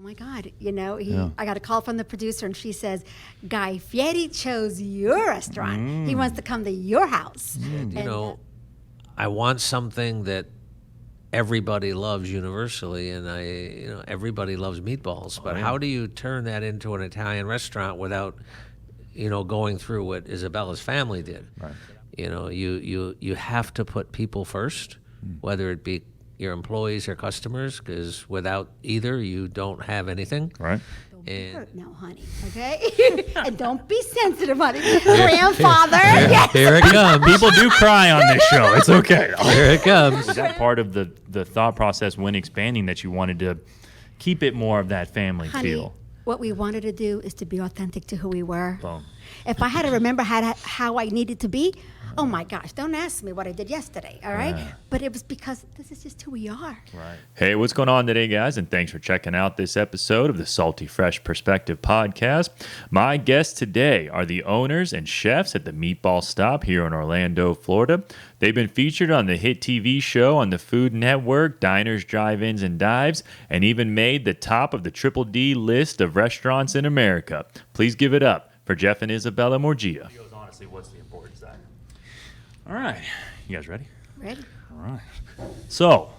my God, I got a call from the producer and she says, Guy Fieri chose your restaurant. He wants to come to your house. I want something that everybody loves universally, and everybody loves meatballs. But how do you turn that into an Italian restaurant without, going through what Isabella's family did? Right. You have to put people first, whether it be your employees or customers, because without either, you don't have anything. Right. Don't be hurt now, honey, okay? And don't be sensitive, honey. Grandfather, yes. Here it comes. People do cry on this show. It's okay. Here it comes. Is that part of the thought process when expanding, that you wanted to keep it more of that family feel? What we wanted to do is to be authentic to who we were. Boom. If I had to remember how I needed to be, oh my gosh, don't ask me what I did yesterday, all right? Yeah. But it was because this is just who we are. Right. Hey, what's going on today, guys? And thanks for checking out this episode of the SaltyFresh Perspective podcast. My guests today are the owners and chefs at the Meatball Stoppe here in Orlando, Florida. They've been featured on the hit TV show on the Food Network, Diners, Drive-Ins, and Dives, and even made the top of the Triple D list of restaurants in America. Please give it up for Jeff and Isabella Morgia. Honestly, what's the importance of that? All right. You guys ready? Ready. All right. So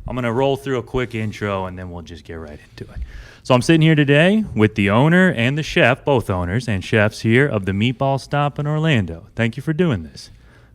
I'm going to roll through a quick intro, and then we'll just get right into it. So I'm sitting here today with the owner and the chef, both owners and chefs here of the Meatball Stoppe in Orlando. Thank you for doing this.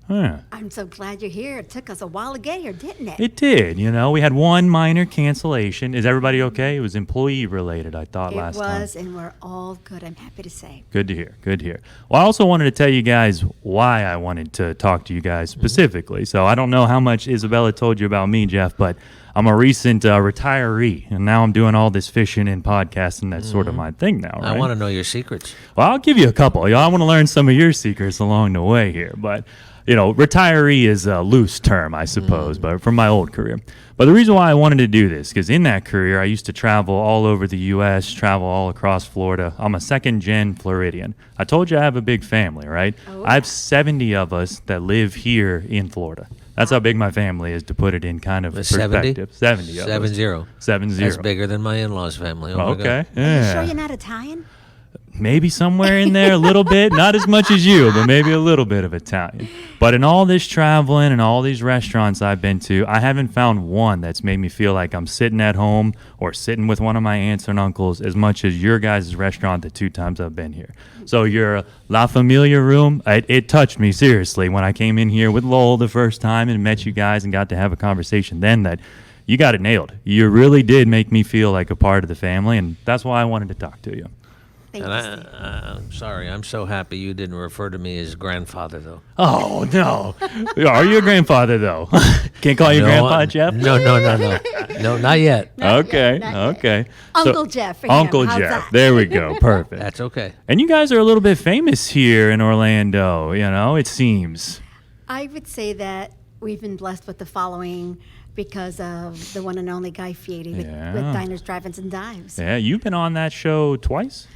I'm so glad you're here. It took us a while to get here, didn't it? It did. We had one minor cancellation. Is everybody okay? It was employee related, I thought, last time. It was, and we're all good, I'm happy to say. Good to hear. Good to hear. Well, I also wanted to tell you guys why I wanted to talk to you guys specifically. So I don't know how much Isabella told you about me, Jeff, but I'm a recent retiree, and now I'm doing all this fishing and podcasting. That's sort of my thing now, right? I want to know your secrets. Well, I'll give you a couple. I want to learn some of your secrets along the way here, but retiree is a loose term, I suppose, but from my old career. But the reason why I wanted to do this, because in that career, I used to travel all over the U.S., travel all across Florida. I'm a second-gen Floridian. I told you I have a big family, right? Oh. I have 70 of us that live here in Florida. That's how big my family is, to put it in kind of perspective. 70 of us. 70. 70. That's bigger than my in-laws' family. Oh, okay. Are you sure you're not Italian? Maybe somewhere in there a little bit, not as much as you, but maybe a little bit of Italian. But in all this traveling and all these restaurants I've been to, I haven't found one that's made me feel like I'm sitting at home or sitting with one of my aunts and uncles as much as your guys' restaurant the 2 times I've been here. So your La Familia room, it touched me seriously when I came in here with Lowell the first time and met you guys and got to have a conversation then that you got it nailed. You really did make me feel like a part of the family, and that's why I wanted to talk to you. Thank And I'm sorry, I'm so happy you didn't refer to me as grandfather, though. Oh, no. Are you a grandfather, though? Can't call you grandpa, Jeff? No. No, not yet. Not Okay, yet, not yet. okay. Uncle Jeff for him. Uncle How's Jeff. that? There we go. Perfect. That's okay. And you guys are a little bit famous here in Orlando, it seems. I would say that we've been blessed with the following because of the one and only Guy Fieri with Diners, Drive-Ins, and Dives. Yeah, you've been on that show twice?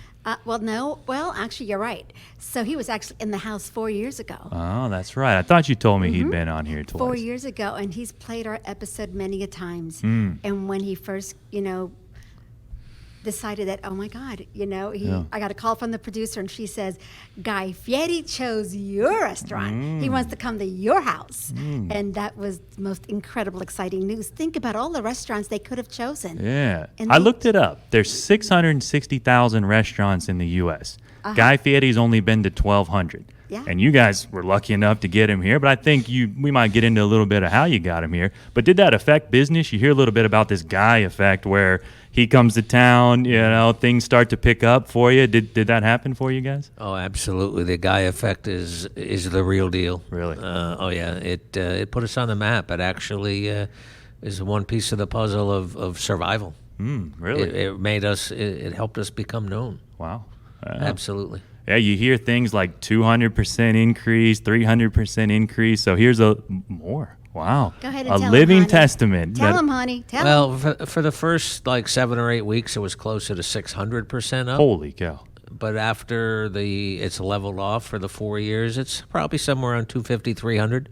Well, actually, you're right. So he was actually in the house 4 years ago. Oh, that's right. I thought you told me he'd been on here twice. 4 years ago, and he's played our episode many a times. And when he first, decided that, oh my God, I got a call from the producer and she says, Guy Fieri chose your restaurant. He wants to come to your house. And that was the most incredible, exciting news. Think about all the restaurants they could have chosen. Yeah. And I looked it up. There's 660,000 restaurants in the U.S. Guy Fieri's only been to 1,200. Yeah. And you guys were lucky enough to get him here, but I think we might get into a little bit of how you got him here. But did that affect business? You hear a little bit about this Guy effect where he comes to town, things start to pick up for you. Did that happen for you guys? Oh, absolutely. The Guy effect is the real deal. Really? Oh, yeah. It put us on the map. It actually is one piece of the puzzle of survival. Really? It made us. It helped us become known. Wow. Absolutely. Yeah, you hear things like 200% increase, 300% increase. So here's more. Wow. Go ahead and tell a him, living honey. testament. Tell him, honey. Tell him. Well, for the first 7 or 8 weeks, it was closer to 600% up. Holy cow. But after it's leveled off for the 4 years, it's probably somewhere around 250, 300,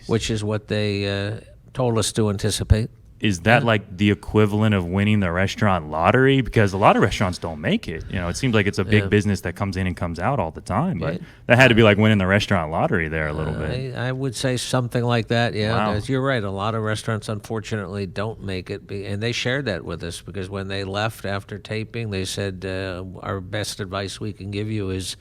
which is what they told us to anticipate. is that like the equivalent of winning the restaurant lottery? Because a lot of restaurants don't make it. It seems like it's a big business that comes in and comes out all the time. But that had to be like winning the restaurant lottery there a little bit. I would say something like that, yeah. Wow. You're right. A lot of restaurants, unfortunately, don't make it. And they shared that with us because when they left after taping, they said, our best advice we can give you is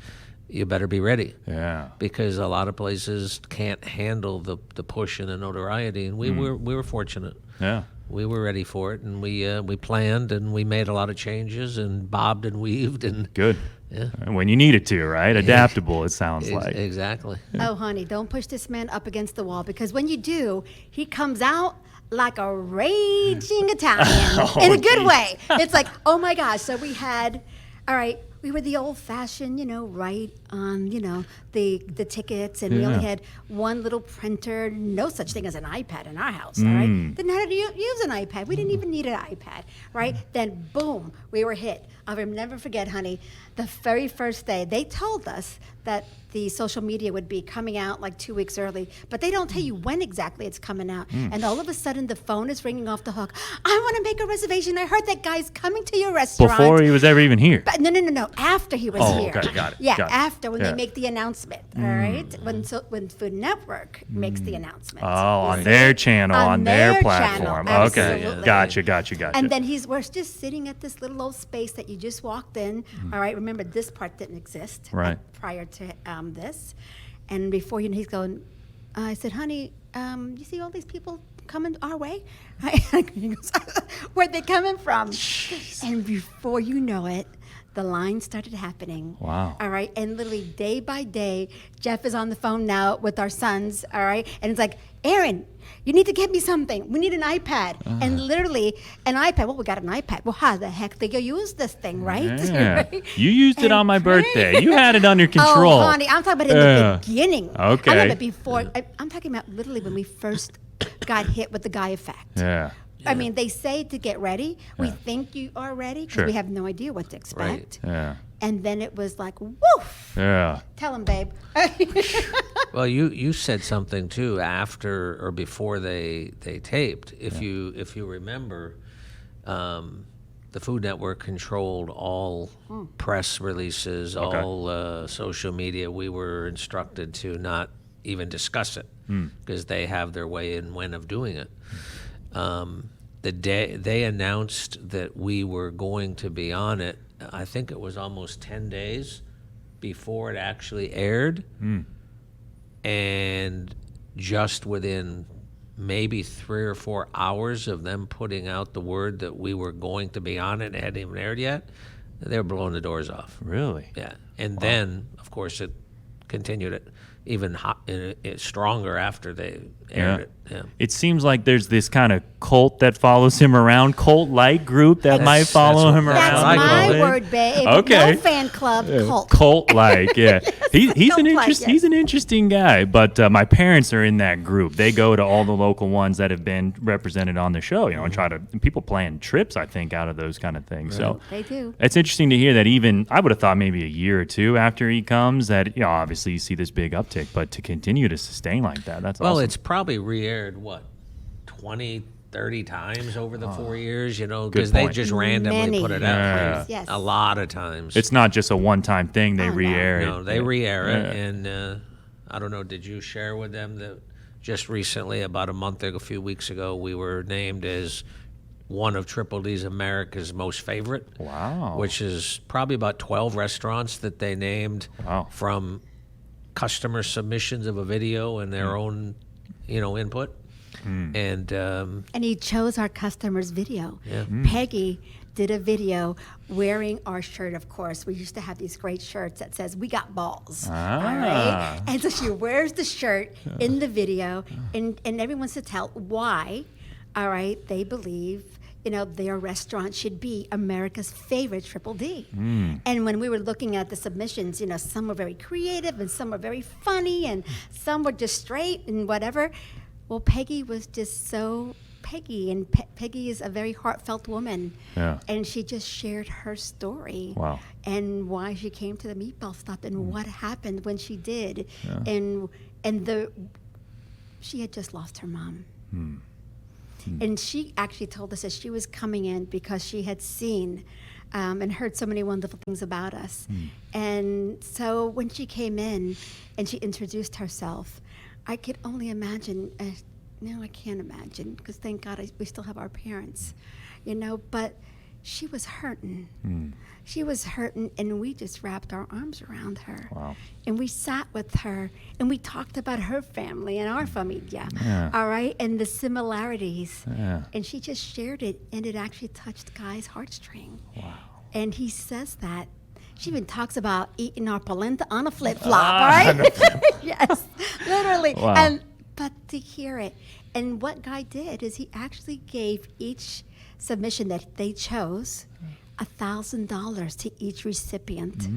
you better be ready. Yeah. Because a lot of places can't handle the push and the notoriety. And we were fortunate. Yeah. We were ready for it, and we planned, and we made a lot of changes, and bobbed and weaved, and Good. Yeah. When you needed to, right? Adaptable, it sounds like. Exactly. Oh, honey, don't push this man up against the wall, because when you do, he comes out like a raging Italian in a good way. It's like, oh my gosh. So we had, all right, we were the old-fashioned, right on, the tickets, and we only had one little printer, no such thing as an iPad in our house, all right? Didn't know how to use an iPad. We didn't even need an iPad, right? Then, boom, we were hit. I'll never forget, honey, the very first day, they told us that the social media would be coming out like 2 weeks early, but they don't tell you when exactly it's coming out. And all of a sudden, the phone is ringing off the hook. I want to make a reservation. I heard that guy's coming to your restaurant. Before he was ever even here. But no. After he was here. Okay, got it. Yeah, got it. after when they make the announcement. All right, when Food Network makes the announcement. Oh, on their channel, on their platform. Channel, Okay, absolutely. gotcha. And then we're just sitting at this little old space that you just walked in. All right, remember this part didn't exist prior to this. And before he's going, I said, honey, you see all these people coming our way? He goes, where'd they coming from? Jeez. And before you know it, the line started happening. Wow. All right. And literally day by day, Jeff is on the phone now with our sons. All right. And it's like, Aaron, you need to get me something. We need an iPad. And literally, an iPad. Well, we got an iPad. Well, how the heck did you use this thing, right? Yeah. Right? You used it on my birthday. You had it under control. Oh, honey, I'm talking about in the beginning. Okay. I'm talking about before. I'm talking about literally when we first got hit with the guy effect. Yeah. I mean, they say to get ready. We think you are ready because we have no idea what to expect. Right. Yeah. And then it was like, woof. Yeah. Tell him, babe. Well, you said something too after or before they taped. If you remember, the Food Network controlled all press releases, all social media. We were instructed to not even discuss it because they have their way and when of doing it. The day they announced that we were going to be on it, I think it was almost 10 days before it actually aired. And just within maybe 3 or 4 hours of them putting out the word that we were going to be on it, hadn't even aired yet, they were blowing the doors off. Really? Yeah. And then, of course, it continued it even stronger after they aired it. Yeah. It seems like there's this kind of cult that follows him around, cult-like group that might follow him around. That's I my call it. word, babe. Okay. No fan club, cult. Cult-like, yeah. He's Cult-like, an interesting guy. But my parents are in that group. They go to all the local ones that have been represented on the show, and try to. People plan trips, I think, out of those kind of things. So They do. it's interesting to hear that. Even I would have thought maybe a year or two after he comes, that obviously you see this big uptick, but to continue to sustain like that's Well, awesome. it's probably re-aired, 20, 30 times over the 4 years, because they point. just randomly Many. put it out. Yeah. Yes. A lot of times. It's not just a one-time thing. They Oh, no. re-air it. No, they re-air it, Yeah. and I don't know, did you share with them that just recently, about a few weeks ago, we were named as one of Triple D's America's most favorite. Wow. Which is probably about 12 restaurants that they named from customer submissions of a video and their own, input. And he chose our customer's video. Yeah. Peggy did a video wearing our shirt, of course. We used to have these great shirts that says, "We got balls." All right? And so she wears the shirt in the video, and everyone's to tell why, all right, they believe, their restaurant should be America's favorite Triple D. And when we were looking at the submissions, some were very creative and some were very funny and some were just straight and whatever. Well, Peggy was just so Peggy, and Peggy is a very heartfelt woman. Yeah. And she just shared her story. Wow. And why she came to the Meatball Stoppe and what happened when she did. Yeah. And she had just lost her mom. And she actually told us that she was coming in because she had seen and heard so many wonderful things about us. And so when she came in and she introduced herself, I could only imagine, no, I can't imagine, because thank God we still have our parents, but she was hurting. She was hurting, and we just wrapped our arms around her. Wow. And we sat with her, and we talked about her family and our familia, Yeah. all right, and the similarities. Yeah. And she just shared it, and it actually touched Guy's heartstring. Wow. And he says that. She even talks about eating our polenta on a flip-flop, right? Yes, literally. Wow. But to hear it, and what Guy did is he actually gave each submission that they chose $1,000 to each recipient.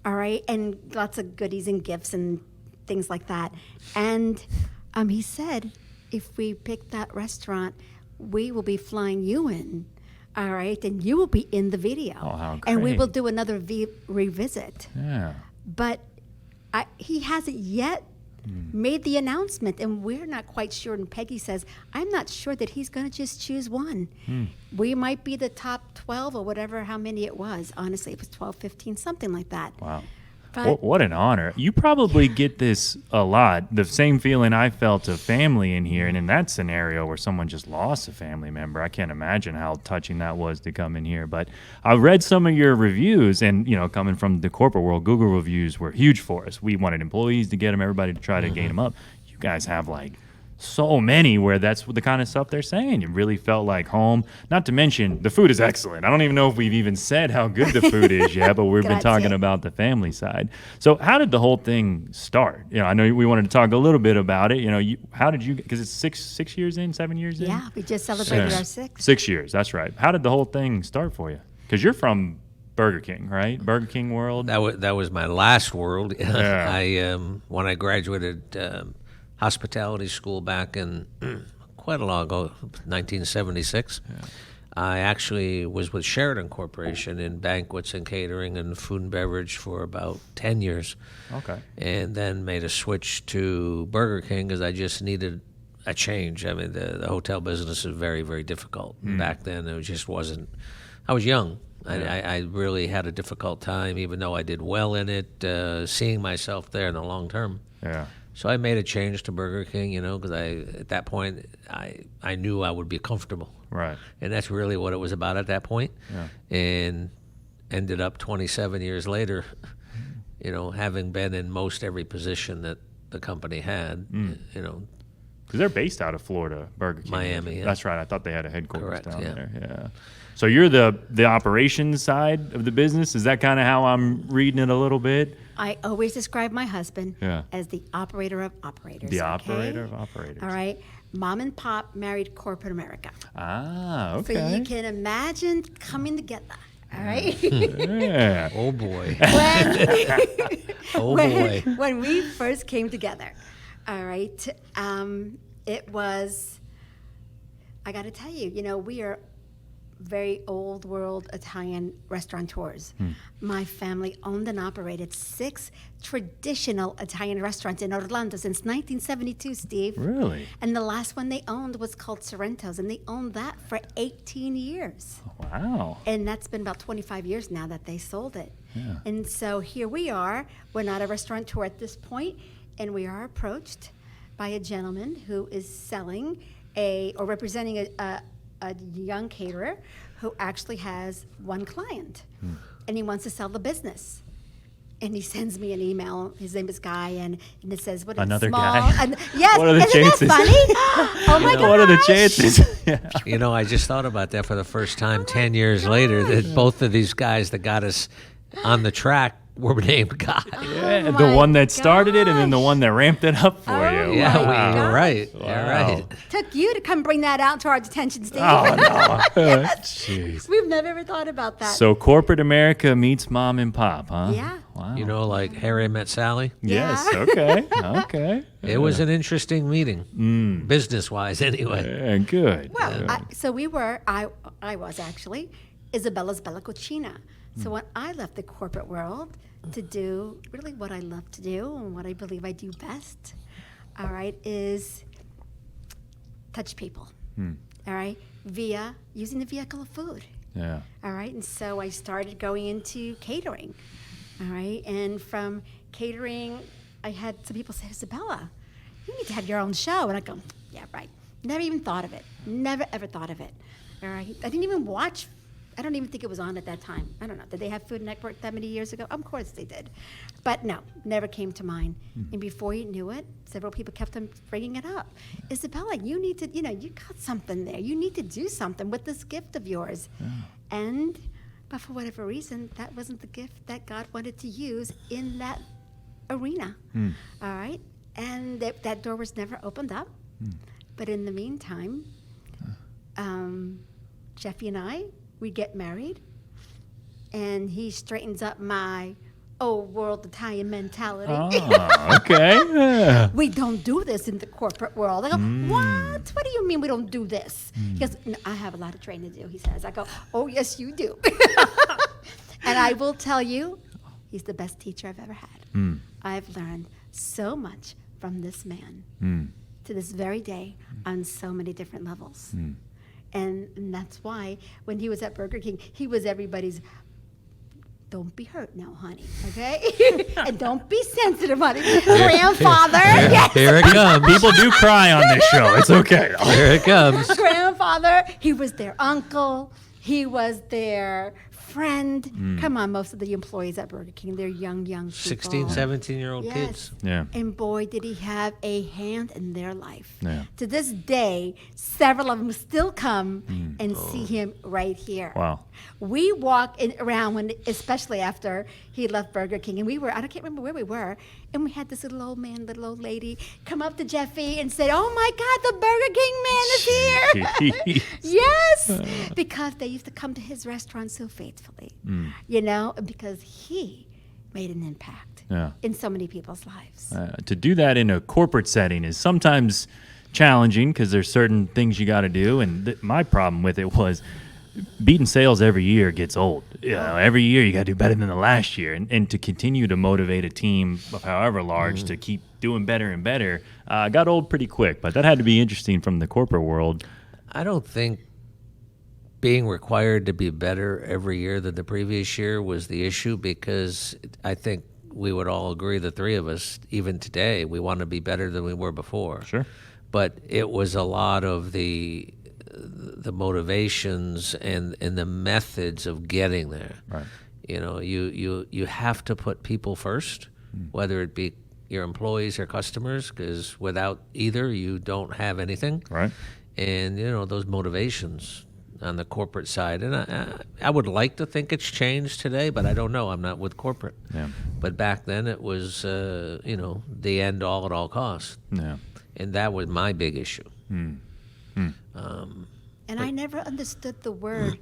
All right, and lots of goodies and gifts and things like that. And he said, if we pick that restaurant, we will be flying you in. All right, and you will be in the video. Oh, how and we great. will do another revisit. Yeah. But he hasn't yet made the announcement, and we're not quite sure. And Peggy says, I'm not sure that he's going to just choose one. We might be the top 12 or whatever, how many it was. Honestly, it was 12, 15, something like that. Wow. But What an honor. You probably get this a lot. The same feeling I felt of family in here. And in that scenario where someone just lost a family member, I can't imagine how touching that was to come in here. But I read some of your reviews, and, coming from the corporate world, Google reviews were huge for us. We wanted employees to get them, everybody to try to gain them up. You guys have so many where that's the kind of stuff they're saying. It really felt like home. Not to mention, the food is excellent. I don't even know if we've even said how good the food is yet, but we've been talking Grazie. about the family side. So how did the whole thing start? I know we wanted to talk a little bit about it. How did you, because it's 7 years in? yeah, we just celebrated our 6th. 6 years, that's right. How did the whole thing start for you? Because you're from Burger King, right? Burger King world? That was my last world. Yeah. When I graduated hospitality school back in quite a long ago, 1976. I actually was with Sheridan Corporation in banquets and catering and food and beverage for about 10 years. Okay. And then made a switch to Burger King because I just needed a change. I mean, the hotel business is very, very difficult. Back then, it just wasn't. I was young. I really had a difficult time, even though I did well in it, seeing myself there in the long term. Yeah. So I made a change to Burger King, because at that point, I knew I would be comfortable. Right. And that's really what it was about at that point. Yeah. And ended up 27 years later, having been in most every position that the company had, Because they're based out of Florida, Burger King. Miami, yeah. That's right. I thought they had a headquarters Correct, down yeah. there. Yeah. So you're the operations side of the business? Is that kind of how I'm reading it a little bit? I always describe my husband Yeah. as the operator of operators. The okay? operator of operators. All right. Mom and Pop married corporate America. Ah, okay. So you can imagine coming together. All right. Yeah. Oh, boy. when, when we first came together, all right, it was, I got to tell you, we are very old world Italian restaurateurs. My family owned and operated 6 traditional Italian restaurants in Orlando since 1972, Steve. Really? And the last one they owned was called Sorrento's, and they owned that for 18 years. Wow. And that's been about 25 years now that they sold it. Yeah. And so here we are. We're not a restaurateur at this point, and we are approached by a gentleman who is selling or representing a young caterer who actually has one client, and he wants to sell the business. And he sends me an email. His name is Guy, and it says, "What is Another small?" Guy? And, yes, What are the isn't chances? that funny? Oh my god! What are the chances? Yeah. I just thought about that for the first time 10 years later, that both of these guys that got us on the track were named Guy. Yeah, the my one that started it and then the gosh. one that ramped it up for Oh you. Yeah, my Wow. you're gosh. right. Wow. You're right. Took you to come bring that out to our attention, Steve. Oh, no. Jeez. We've never ever thought about that. So corporate America meets mom and pop, huh? Yeah. Wow. Like Harry Met Sally? Yes. Yeah. Okay. Okay. It was an interesting meeting, business-wise anyway. Yeah, good. Well, so I was actually Isabella's Bella Cucina. So when I left the corporate world to do really what I love to do and what I believe I do best, all right, is touch people. all right, via using the vehicle of food. Yeah. All right, and so I started going into catering. All right, and from catering, I had some people say, Isabella, you need to have your own show. And I go, yeah, right. Never even thought of it. Never, ever thought of it. All right, I didn't even watch. I don't even think it was on at that time. I don't know. Did they have Food Network that many years ago? Of course they did. But no, never came to mind. And before you knew it, several people kept on bringing it up. Isabella, you need to, you got something there. You need to do something with this gift of yours. Yeah. But for whatever reason, that wasn't the gift that God wanted to use in that arena. All right? And that door was never opened up. But in the meantime, Jeffy and I, we get married, and he straightens up my old world Italian mentality. Oh, okay. Yeah. We don't do this in the corporate world. I go, what? What do you mean we don't do this? He goes, no, I have a lot of training to do, he says. I go, oh, yes, you do. And I will tell you, he's the best teacher I've ever had. I've learned so much from this man to this very day on so many different levels. And that's why when he was at Burger King, he was everybody's, don't be hurt now, honey, okay? And don't be sensitive, honey. Grandfather. Yes. Here it comes. People do cry on this show. It's okay. Here it comes. Grandfather. He was their uncle. He was their friend. Come on, most of the employees at Burger King, they're young people. 16, 17-year-old Yes. kids. Yeah. And boy, did he have a hand in their life. Yeah. To this day, several of them still come and see him right here. Wow. We walk around, especially after he left Burger King, and I can't remember where we were, and we had this little old man, little old lady come up to Jeffy and say, oh my God, the Burger King man is here. Yes, because they used to come to his restaurant so faithfully, because he made an impact in so many people's lives. To do that in a corporate setting is sometimes challenging because there's certain things you got to do. And my problem with it was beating sales every year gets old. Every year you got to do better than the last year. And to continue to motivate a team of however large to keep doing better and better got old pretty quick. But that had to be interesting from the corporate world. I don't think being required to be better every year than the previous year was the issue, because I think we would all agree, the three of us, even today, we want to be better than we were before. Sure. But it was a lot of the motivations and the methods of getting there. Right. You have to put people first, whether it be your employees or customers, because without either, you don't have anything. Right. And those motivations on the corporate side, and I would like to think it's changed today, but I don't know. I'm not with corporate. Yeah. But back then it was the end all at all costs. Yeah. And that was my big issue. And I never understood the word.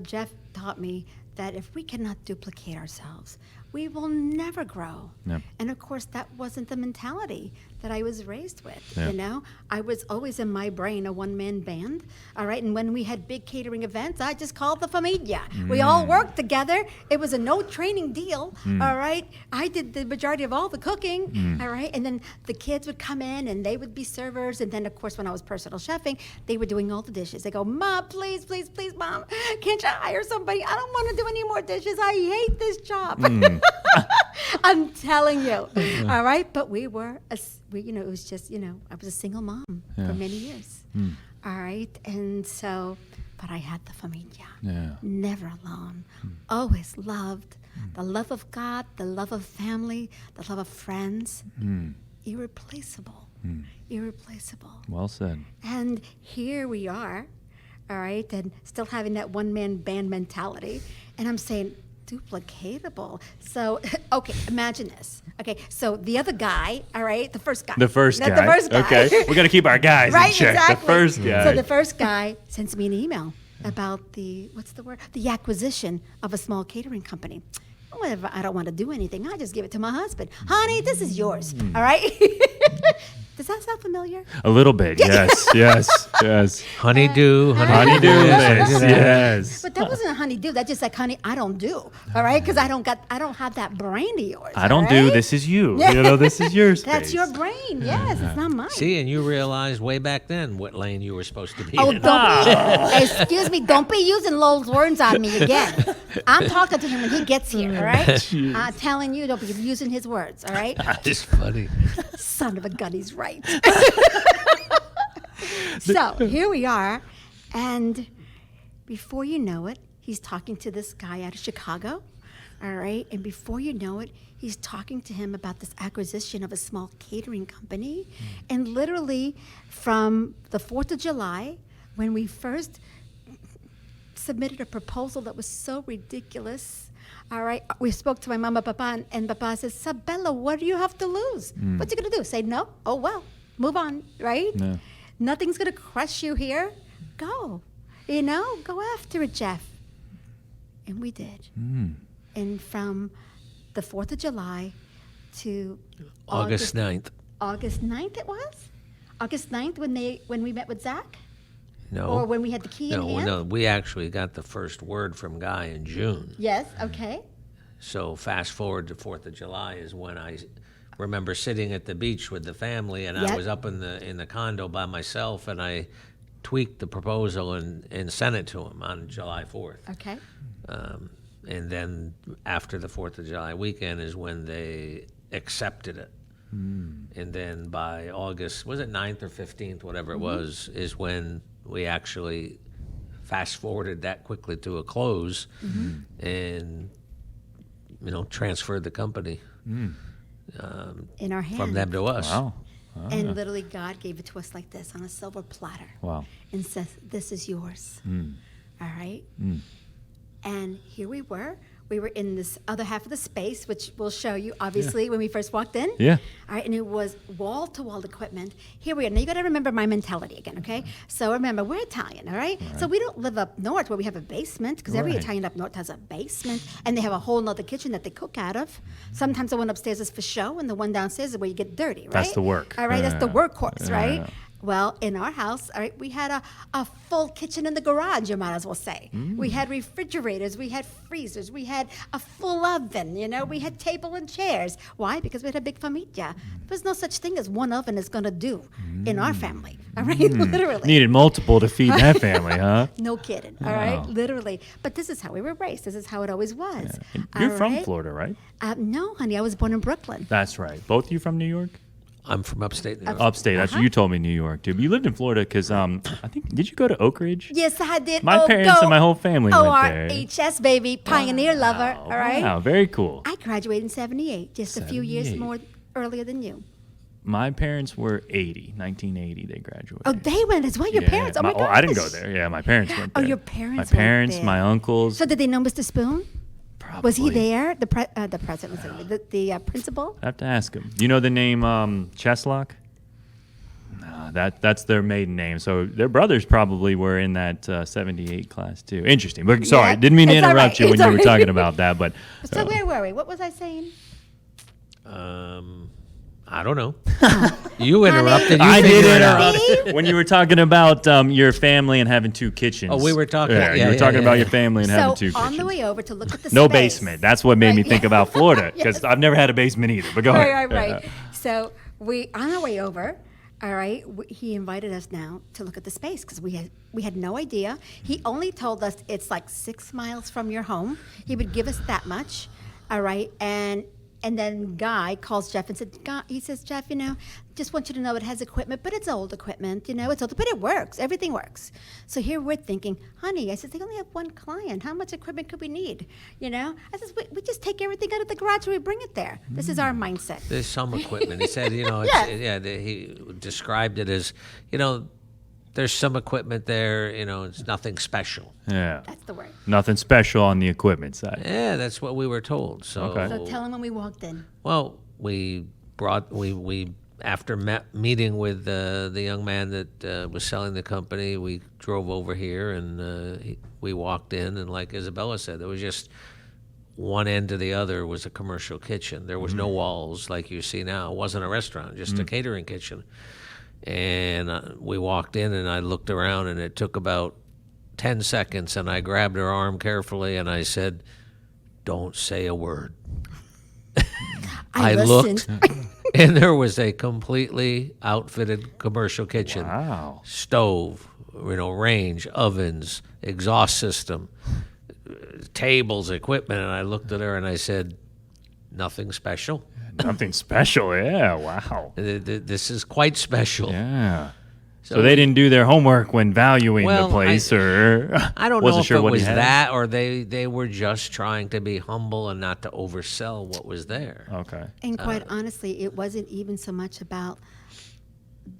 Jeff taught me that if we cannot duplicate ourselves, we will never grow. Yep. And of course, that wasn't the mentality that I was raised with. Yeah. I was always in my brain a one-man band. All right, and when we had big catering events, I just called the familia. We all worked together. It was a no training deal. All right, I did the majority of all the cooking. All right, and then the kids would come in and they would be servers. And then of course, when I was personal chefing, they were doing all the dishes. They go, Mom, please, please, please, Mom, can't you hire somebody? I don't want to do any more dishes. I hate this job. I'm telling you. All right, but it was just, I was a single mom for many years. All right, and so, but I had the familia. Yeah. Never alone. Always loved the love of God, the love of family, the love of friends. Irreplaceable. Irreplaceable. Well said. And here we are, all right, and still having that one-man band mentality. And I'm saying, duplicatable. So, okay, imagine this. Okay, so the other guy, all right, the first guy. The first guy. The first guy. Okay, we got to keep our guys right, in check. exactly. The first guy. So the first guy sends me an email about the acquisition of a small catering company. Whatever, I don't want to do anything. I just give it to my husband. Honey, this is yours. All right? that sound familiar? A little bit, yes. Honeydew, Honeydew list, yes. But that wasn't a honeydew. That's just like, honey, I don't do. All right, because I don't have that brain of yours. I don't do. This is you. This is your space. That's your brain. Yes, it's not mine. See, and you realized way back then what lane you were supposed to be Oh, in. excuse me, don't be using Lowell's words on me again. I'm talking to him when he gets here, all right? I'm telling you, don't be using his words, all right? It's funny. Son of a gun, he's right. So here we are, and before you know it, he's talking to this guy out of Chicago, all right? And before you know it, he's talking to him about this acquisition of a small catering company. And literally from the 4th of July, when we first submitted a proposal that was so ridiculous, all right, we spoke to my mama, Papa, and Papa says, Sabella, what do you have to lose? What's you going to do? Say no? Oh, well, move on, right? Yeah. Nothing's going to crush you here. Go. Go after it, Jeff. And we did. And from the 4th of July to August 9th. August 9th it was? August 9th when we met with Zach? No. Or when we had the key in hand? No, we actually got the first word from Guy in June. Yes, okay. So fast forward to 4th of July is when I remember sitting at the beach with the family, and I was up in the condo by myself, and I tweaked the proposal and sent it to him on July 4th. Okay. And then after the 4th of July weekend is when they accepted it. And then by August, was it 9th or 15th, whatever it was, is when we actually fast forwarded that quickly to a close and, transferred the company In our hands. from them to us. Wow. And literally God gave it to us like this on a silver platter. Wow. And says, this is yours. All right? And here we were. We were in this other half of the space, which we'll show you, obviously, when we first walked in. Yeah. All right, and it was wall-to-wall equipment. Here we are. Now, you got to remember my mentality again, okay? So remember, we're Italian, all right? So we don't live up north where we have a basement, because every Right. Italian up north has a basement, and they have a whole nother kitchen that they cook out of. Sometimes the one upstairs is for show, and the one downstairs is where you get dirty, right? That's the work. All right, that's the Yeah. workhorse, right? Yeah. Well, in our house, all right, we had a full kitchen in the garage, you might as well say. We had refrigerators, we had freezers, we had a full oven, we had table and chairs. Why? Because we had a big familia. There's no such thing as one oven is going to do in our family, all right? Literally. Needed multiple to feed that family, huh? No kidding, all right? Wow. Literally. But this is how we were raised. This is how it always was. And you're all from right? Florida, right? No, honey, I was born in Brooklyn. That's right. Both of you from New York? I'm from upstate New York. Upstate. That's what you told me, New York, too. But you lived in Florida because I think, did you go to Oak Ridge? Yes, I did. My parents and my whole family went there. ORHS, baby, pioneer lover, all right? Wow, very cool. I graduated in 78, just a few years 78. more earlier than you. My parents were 1980 they graduated. Oh, they went as well, your parents. Oh, my gosh. I didn't go there. Yeah, my parents went Oh, there. your parents My went parents, there. my uncles. So did they know Mr. Spoon? Probably. Was he there? The president, the principal? I have to ask him. Do you know the name Cheslock? No, that's their maiden name. So their brothers probably were in that 78 class too. Interesting. But sorry, Yeah, didn't mean to it's all interrupt right. you when It's you all were right. talking about that. But So where were we? What was I saying? I don't know. You interrupted. You I did figure it out. interrupt when you were talking about your family and having two kitchens. Oh, we were talking- Yeah, you yeah, were yeah, talking yeah, about yeah. your family and having So two kitchens. on the way over to look at the No space. basement. That's what made me think about Florida because Yes. I've never had a basement either. But go ahead. Right. So we on our way over. All right, he invited us now to look at the space because we had no idea. He only told us it's like 6 miles from your home. He would give us that much. All right, and then Guy calls Jeff and said, he says, Jeff, just want you to know it has equipment, but it's old equipment, it's old, but it works. Everything works. So here we're thinking, honey, I said, they only have one client. How much equipment could we need? I said, we just take everything out of the garage and we bring it there. This is our mindset. There's some equipment. He said, he described it as, there's some equipment there, it's nothing special. Yeah. That's the word. Nothing special on the equipment side. Yeah, that's what we were told. So, Okay. So tell him when we walked in. well, we after meeting with the young man that was selling the company, we drove over here and we walked in, and like Isabella said, there was just one end to the other was a commercial kitchen. There was no walls like you see now. It wasn't a restaurant, just a catering kitchen. And we walked in, and I looked around, and it took about 10 seconds, and I grabbed her arm carefully, and I said, "Don't say a word." I looked, and there was a completely outfitted commercial kitchen. Wow. Stove, range, ovens, exhaust system, tables, equipment. And I looked at her and I said, "Nothing special." Nothing special, yeah, wow. This is quite special. Yeah. So they didn't do their homework when valuing the place, or I don't know wasn't if sure it what was he had. that, or they were just trying to be humble and not to oversell what was there. Okay. And quite honestly, it wasn't even so much about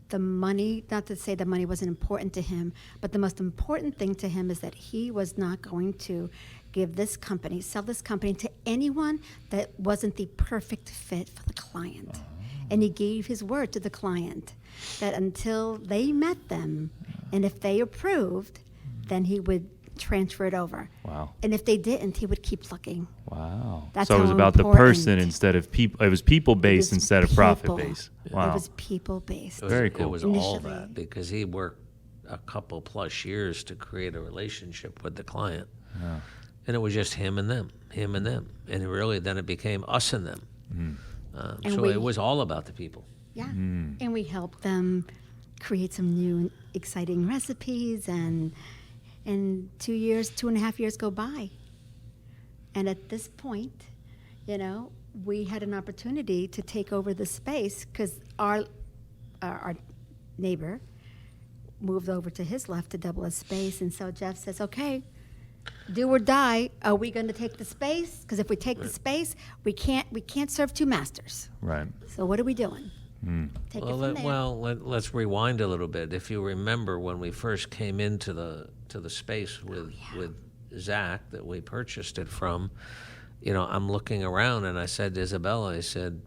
the money, not to say the money wasn't important to him, but the most important thing to him is that he was not going to sell this company to anyone that wasn't the perfect fit for the client. And he gave his word to the client that until they met them, and if they approved, then he would transfer it over. Wow. And if they didn't, he would keep looking. Wow. That's So it was how about the person important. instead of people. It was people-based instead of profit-based. Wow. It was people-based. Very cool. It was all Initially. that because he worked a couple plus years to create a relationship with the client. Yeah. And it was just him and them. And really then it became us and them. And So we- it was all about the people. Yeah. And we helped them create some new exciting recipes, and 2.5 years go by. And at this point, we had an opportunity to take over the space because our neighbor moved over to his left to double his space. And so Jeff says, "Okay, do or die. Are we going to take the space? Because if we take the space, we can't serve two masters. Right. So what are we doing?" Take it from there. Let's rewind a little bit. If you remember when we first came into the space with Zach that we purchased it from, I'm looking around and I said to Isabella, I said,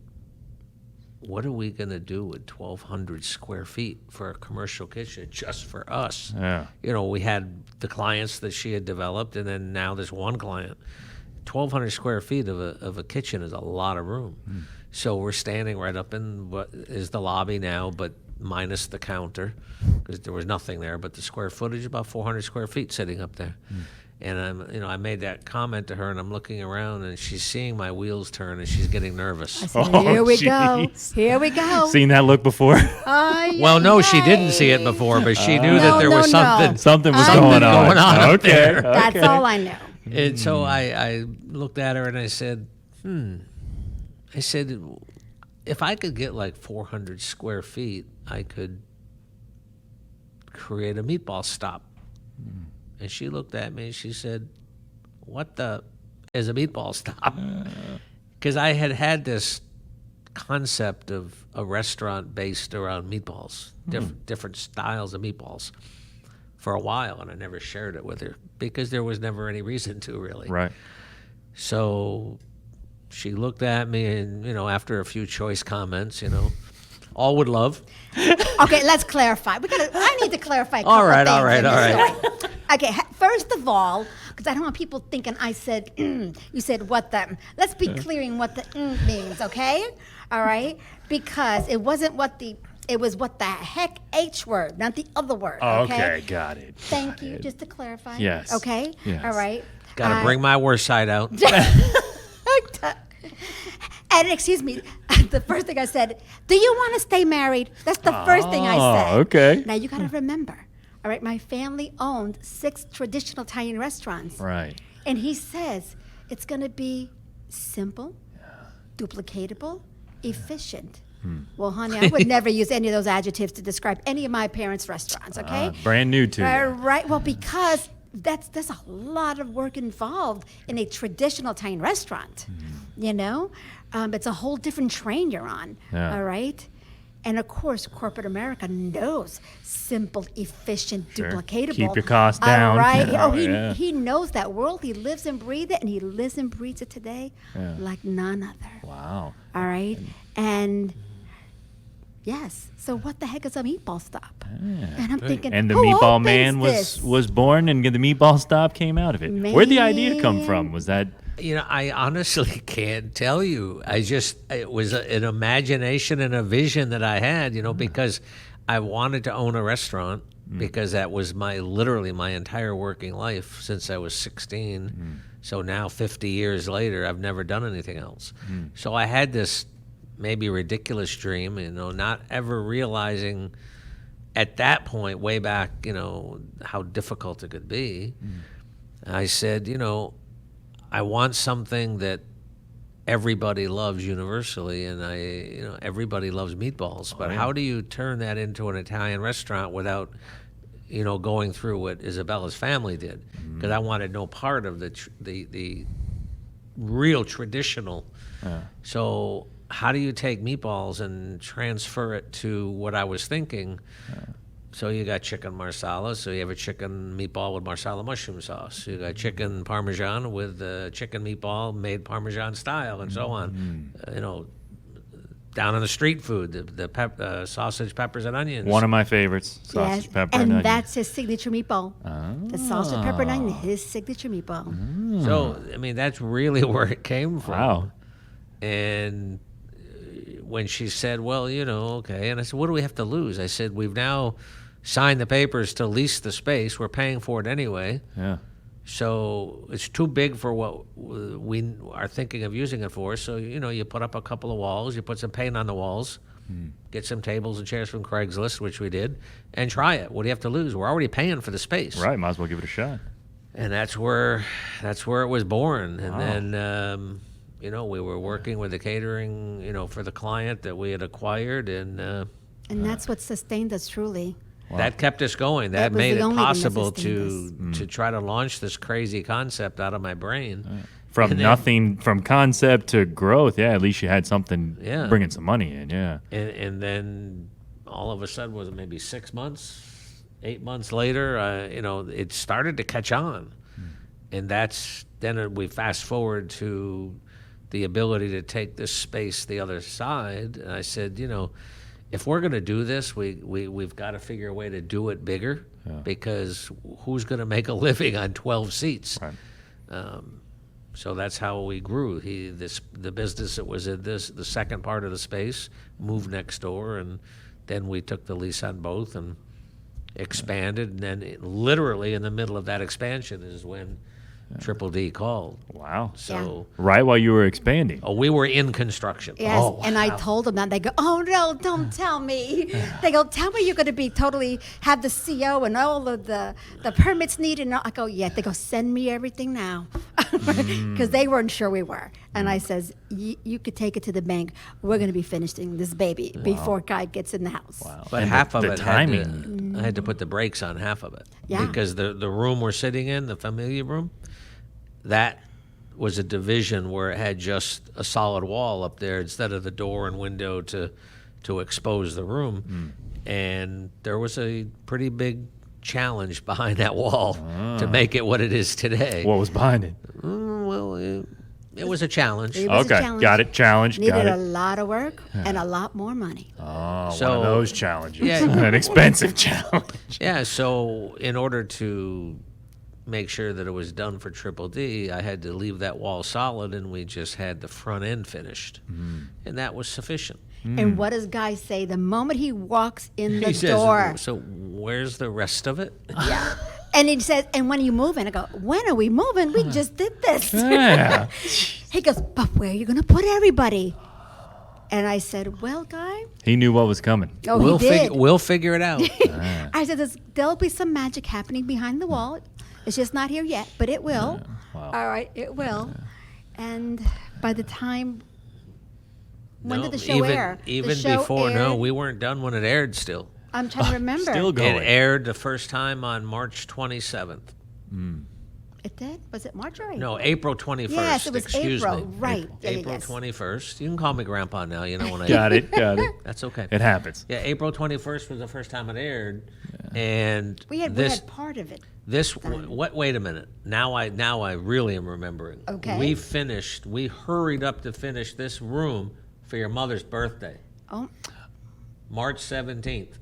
"What are we going to do with 1,200 square feet for a commercial kitchen just for us?" Yeah. We had the clients that she had developed, and then now this one client. 1,200 square feet of a kitchen is a lot of room. So we're standing right up in what is the lobby now, but minus the counter, because there was nothing there. But the square footage, about 400 square feet sitting up there. And I made that comment to her, and I'm looking around, and she's seeing my wheels turn, and she's getting nervous. I said, "Here we go. jeez. Here we go." Seen that look before? Well, no, she didn't see it before, but she knew that there was no. something. Something was Something going on. going on up Okay. there. That's all I know. And so I looked at her and I said, I said, if I could get like 400 square feet, I could create a Meatball Stoppe. And she looked at me and she said, "What the is a Meatball Stoppe?" Because I had this concept of a restaurant based around meatballs, different styles of meatballs for a while, and I never shared it with her because there was never any reason to, really. Right. So she looked at me, and after a few choice comments, all with love. Okay, let's clarify. I need to clarify a couple All right, things all right, in all this right. story. Okay, first of all, because I don't want people thinking I said, you said what the, let's be clearing what the means, okay? All right? Because it wasn't it was what the heck H word, not the other word, Okay, got it. Thank you, just to clarify. Yes. Okay? Yes. All right? Got to bring my worst side out. And excuse me, the first thing I said, "Do you want to stay married?" That's the first thing I said. Okay. Now you got to remember, all right, my family owned 6 traditional Italian restaurants. Right. And he says it's going to be simple, duplicatable, efficient. Well, honey, I would never use any of those adjectives to describe any of my parents' restaurants, okay? Brand new to you. Right. Well, because there's a lot of work involved in a traditional Italian restaurant. It's a whole different train you're on. Yeah. All right. And of course, corporate America knows simple, efficient, Sure. duplicatable. Keep your costs down. All right. Yeah. He knows that world. He lives and breathes it, and he lives and breathes it today like none other. Wow. All right. And yes. So what the heck is a Meatball Stoppe? And I'm thinking, And the who Meatball opens Man this? was born, and the Meatball Stoppe came out of it. Where'd the idea come from? Was that I honestly can't tell you. It was an imagination and a vision that I had, because I wanted to own a restaurant because that was literally my entire working life since I was 16. So now 50 years later, I've never done anything else. So I had this maybe ridiculous dream, not ever realizing at that point, way back, how difficult it could be. I said, I want something that everybody loves universally, and everybody loves meatballs. But how do you turn that into an Italian restaurant without, going through what Isabella's family did? Because I wanted no part of the real traditional. So how do you take meatballs and transfer it to what I was thinking? So you got chicken marsala, so you have a chicken meatball with marsala mushroom sauce. You got chicken parmesan with chicken meatball made parmesan style, and so on. Down on the street food, the sausage, peppers, and onions. One of my favorites, sausage, pepper, and onions. That's his signature meatball. The sausage, pepper, and onion, his signature meatball. So, that's really where it came from. Wow. And when she said, well, okay. And I said, what do we have to lose? I said, we've now signed the papers to lease the space. We're paying for it anyway. Yeah. So it's too big for what we are thinking of using it for. So, you put up a couple of walls, you put some paint on the walls, get some tables and chairs from Craigslist, which we did, and try it. What do you have to lose? We're already paying for the space. Right, might as well give it a shot. And that's where it was born. And then, we were working with the catering, for the client that we had acquired. And that's what sustained us truly. Wow. That kept us going. That was made the it only thing that possible sustained to try to launch this crazy concept out of my brain. From nothing, from concept to growth, at least you had something Yeah. bringing some money in, And then all of a sudden, was it maybe 6 months, 8 months later, it started to catch on. And then we fast forward to the ability to take this space the other side. And I said, if we're going to do this, we've got to figure a way to do it bigger, because who's going to make a living on 12 seats? Right. So that's how we grew. The business that was in the second part of the space moved next door, and then we took the lease on both and expanded. And then literally in the middle of that expansion is when Triple D called. Wow. So right while you were expanding. we were in construction. Yes, and I told them that. They go, oh, no, don't tell me. They go, tell me you're going to be have the CO and all of the permits needed. And I go, yeah. They go, send me everything now. Because they weren't sure we were. And I says, you could take it to the bank. We're going to be finishing this baby before Guy gets in the house. Wow. But And half of the it timing. I had to put the brakes on half of it. Yeah. Because the room we're sitting in, the familiar room, that was a division where it had just a solid wall up there instead of the door and window to expose the room. And there was a pretty big challenge behind that wall to make it what it is today. What was behind it? It was a challenge. It was a Okay, challenge. got it. Challenge. Needed Got a it. lot of work and a lot more money. Oh, one So- of those challenges. Yeah. An expensive challenge. Yeah, so in order to make sure that it was done for Triple D, I had to leave that wall solid, and we just had the front end finished. And that was sufficient. And what does Guy say the moment he walks in the He says, door? so where's the rest of it? Yeah. And he says, and when you move in, I go, when are we moving? We just did this. Yeah. He goes, but where are you going to put everybody? And I said, well, Guy. He knew what was coming. Oh, he did. We'll figure it out. I said, there'll be some magic happening behind the wall. It's just not here yet, but it will. Wow. All right, it will. And by the time, when No, did the show air? The Even show before, no, aired- we weren't done when it aired still. I'm trying to remember. Still It going. aired the first time on March 27th. It did? Was it March or April? No, April 21st. Yes, it was excuse April. me. Right. Yeah, April yes. 21st. You can call me Grandpa now. You know when I. Got it. That's okay. It happens. Yeah, April 21st was the first time it aired, and We had part of it. Wait a minute. Now I really am remembering. Okay. We hurried up to finish this room for your mother's birthday, Oh, March 17th.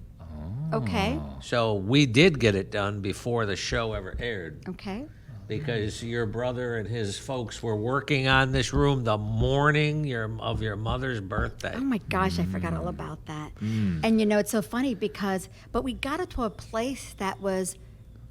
okay. So we did get it done before the show ever aired. Okay. because your brother and his folks were working on this room the morning of your mother's birthday. Oh my gosh, I forgot all about that. And it's so funny but we got it to a place that was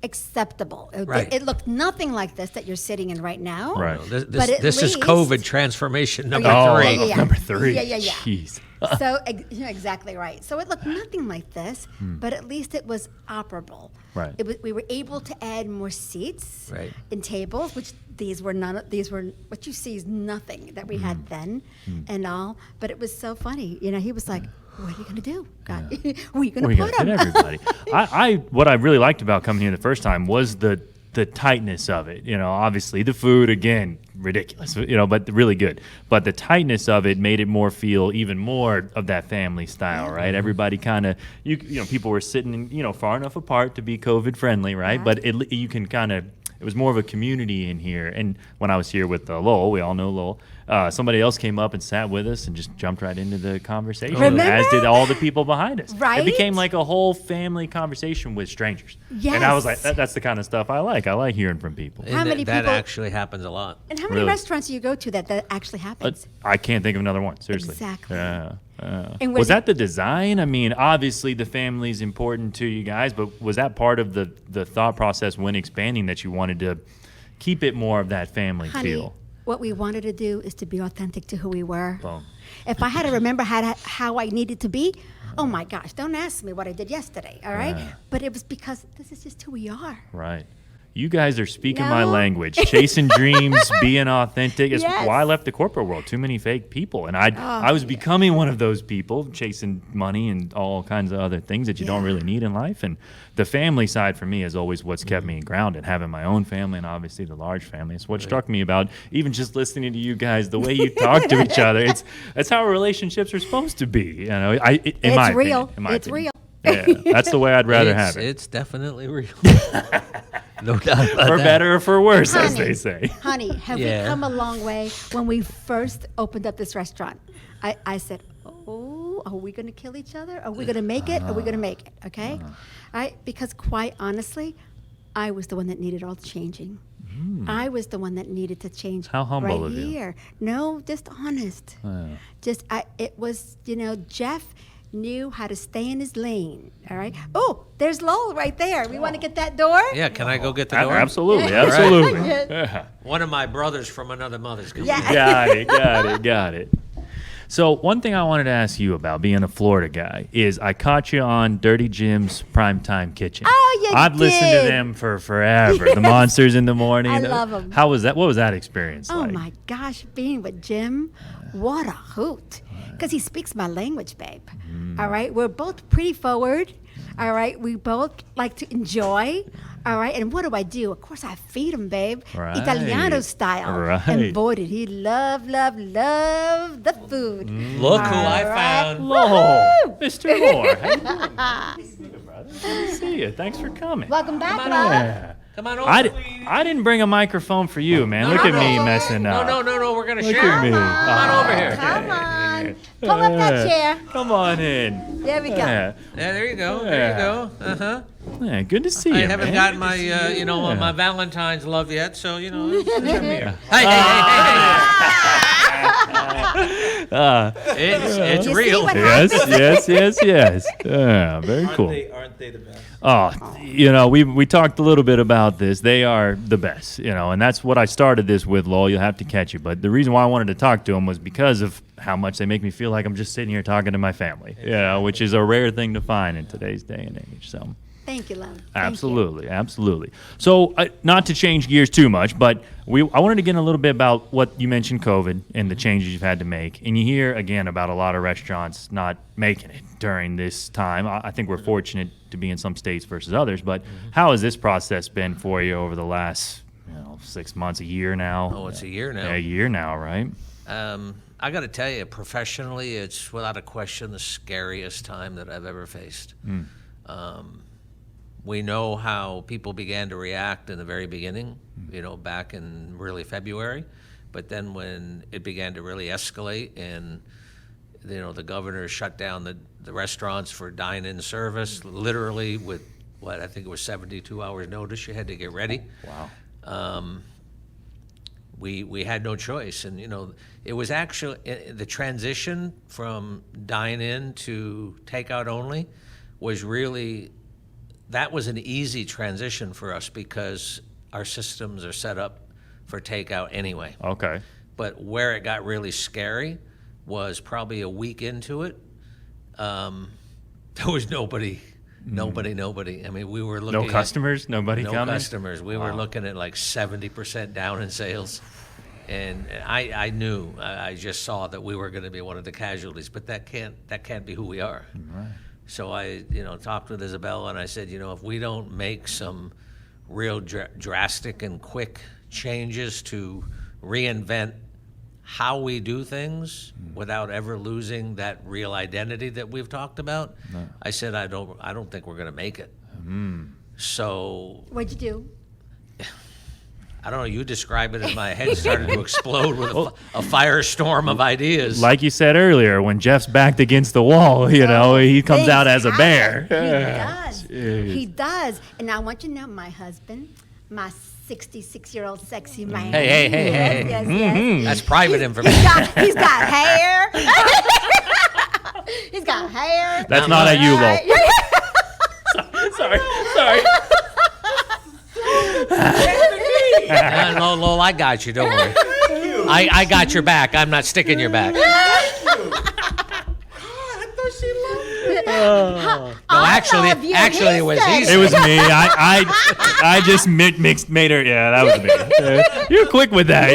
acceptable. Right. It looked nothing like this that you're sitting in right now. Right. This is COVID transformation number Oh, 3. number 3. Yeah. Jeez. So exactly right. So it looked nothing like this, but at least it was operable. Right. We were able to add more seats Right. and tables, which these were what you see is nothing that we had then and all. But it was so funny. He was like, "What are you gonna do? God, where are you gonna put Fit them?" everybody. What I really liked about coming here the first time was the tightness of it. Obviously the food, again, ridiculous, but really good. But the tightness of it made it feel even more of that family style, right? Everybody kind of, people were sitting, far enough apart to be COVID friendly, right? But you can kind of, it was more of a community in here. And when I was here with Lowell, we all know Lowell, somebody else came up and sat with us and just jumped right into the conversation, Remember? as did all the people behind us. Right? It became like a whole family conversation with strangers. Yes. And I was like, that's the kind of stuff I like. I like hearing from people. How many that people- actually happens a lot. And how many Really? restaurants do you go to that actually happens? I can't think of another one, seriously. Exactly. Yeah. And Was that the design? I mean, obviously the family's important to you guys, but was that part of the thought process when expanding that you wanted to keep it more of that family Honey, feel? what we wanted to do is to be authentic to who we were. Boom. If I had to remember how I needed to be, oh my gosh, don't ask me what I did yesterday, all right? But it was because this is just who we are. Right. You guys are speaking my No. language, chasing dreams, being authentic. It's Yes. why I left the corporate world. Too many fake people. And I was becoming one of those people, chasing money and all kinds of other things that you don't really need in life. And the family side for me is always what's kept me grounded, having my own family and obviously the large family. It's what struck me about even just listening to you guys, the way you talk to each other. It's how relationships are supposed to be. In my It's real. opinion, in my It's opinion. real. Yeah, that's the way I'd rather have it. It's definitely real. No doubt about For that. better or for worse, as Honey. they say. Honey, have Yeah. we come a long way? When we first opened up this restaurant, I said, "Oh, are we going to kill each other? Are we going to make it? Are we going to make it?" Okay, because quite honestly, I was the one that needed all the changing. I was the one that needed to change. How humble right of you. here. No, just honest. It was, Jeff knew how to stay in his lane. All right. Oh, there's Lowell right there. We want to get that door. Yeah, can I go get the door? Absolutely, Yeah. absolutely. Right. Yeah. One of my brothers from another mother's coming. Yeah. Got it. So one thing I wanted to ask you about being a Florida guy is I caught you on Dirty Jim's Primetime Kitchen. Oh, you I've listened to did. them for forever. The Monsters in the Morning. I love 'em. How was that? What was that experience Oh like? my gosh, being with Jim, what a hoot. Because he speaks my language, babe. All right, we're both pretty forward. All right, we both like to enjoy. All right, and what do? Of course, I feed him, babe. Right. Italiano style. Right. And boy, did he love the food. Look who I All right. found. Whoa, Mr. Moore. How you doing, brother? Good to see you. Thanks for coming. Welcome back, Come on love. Yeah. Come on over. I didn't bring a microphone for you, man. Look at me messing up. No, we're going to Look share. at me. Come on over here. Come on. Pull up that chair. Come on in. There we go. Yeah. Yeah, there you go. There you go. Uh-huh. Yeah, good to see you. I haven't man. gotten my, my Valentine's love yet, so, come here. Hey. It's You see real. what Yes. Yeah, very cool. Aren't they the best? Oh, we talked a little bit about this. They are the best, and that's what I started this with, Lowell. You'll have to catch it. But the reason why I wanted to talk to them was because of how much they make me feel like I'm just sitting here talking to my family, which is a rare thing to find in today's day and age. So. Thank you, love. Thank you. Absolutely. So, not to change gears too much, but I wanted to get in a little bit about what you mentioned, COVID, and the changes you've had to make. And you hear, again, about a lot of restaurants not making it during this time. I think we're fortunate to be in some states versus others, but how has this process been for you over the last 6 months, a year now? Oh, it's a year now. A year now, right? I got to tell you, professionally, it's without a question the scariest time that I've ever faced. We know how people began to react in the very beginning, back in really February. But then when it began to really escalate and, the governor shut down the restaurants for dine-in service, literally with, I think it was 72 hours notice, you had to get ready. Wow. we had no choice. And, it was actually the transition from dine-in to takeout only was really, that was an easy transition for us because our systems are set up for takeout anyway. Okay. But where it got really scary was probably a week into it. There was nobody. I mean, we were looking No customers? Nobody no coming? customers. We were looking at like 70% down in sales. And I knew, I just saw that we were going to be one of the casualties, but that can't be who we are. Right. So I, talked with Isabella and I said, if we don't make some real drastic and quick changes to reinvent how we do things without ever losing that real identity that we've talked about, I said, I don't think we're going to make it. So What'd you do? I don't know, you describe it as my head started to explode with a firestorm of ideas. Like you said earlier, when Jeff's backed against the wall, he comes out as a bear. He does. And I want you to know, my husband, my 66-year-old sexy man. Hey. Yes. That's private information. He's got hair. He's got hair. That's not a you, Lowell. Sorry. Lowell, I got you. Don't worry. I got your back. I'm not sticking your back. No, actually, it was easy. It was me. I just made her. Yeah, that was me. You're quick with that.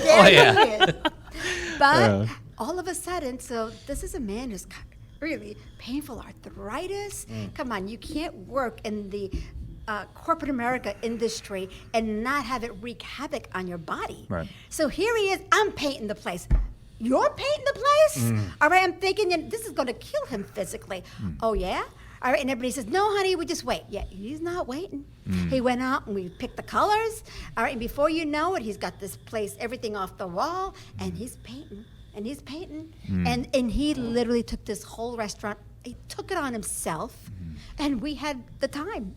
Oh yeah. But all of a sudden, so this is a man who's got really painful arthritis. Come on, you can't work in the corporate America industry and not have it wreak havoc on your body. Right. So here he is. I'm painting the place. You're painting the place? All right, I'm thinking this is going to kill him physically. Oh, yeah? All right, and everybody says, no, honey, we just wait. Yeah, he's not waiting. He went out and we picked the colors. All right, and before you know it, he's got this place, everything off the wall, and he's painting, and he's painting. And he literally took this whole restaurant, he took it on himself, and we had the time.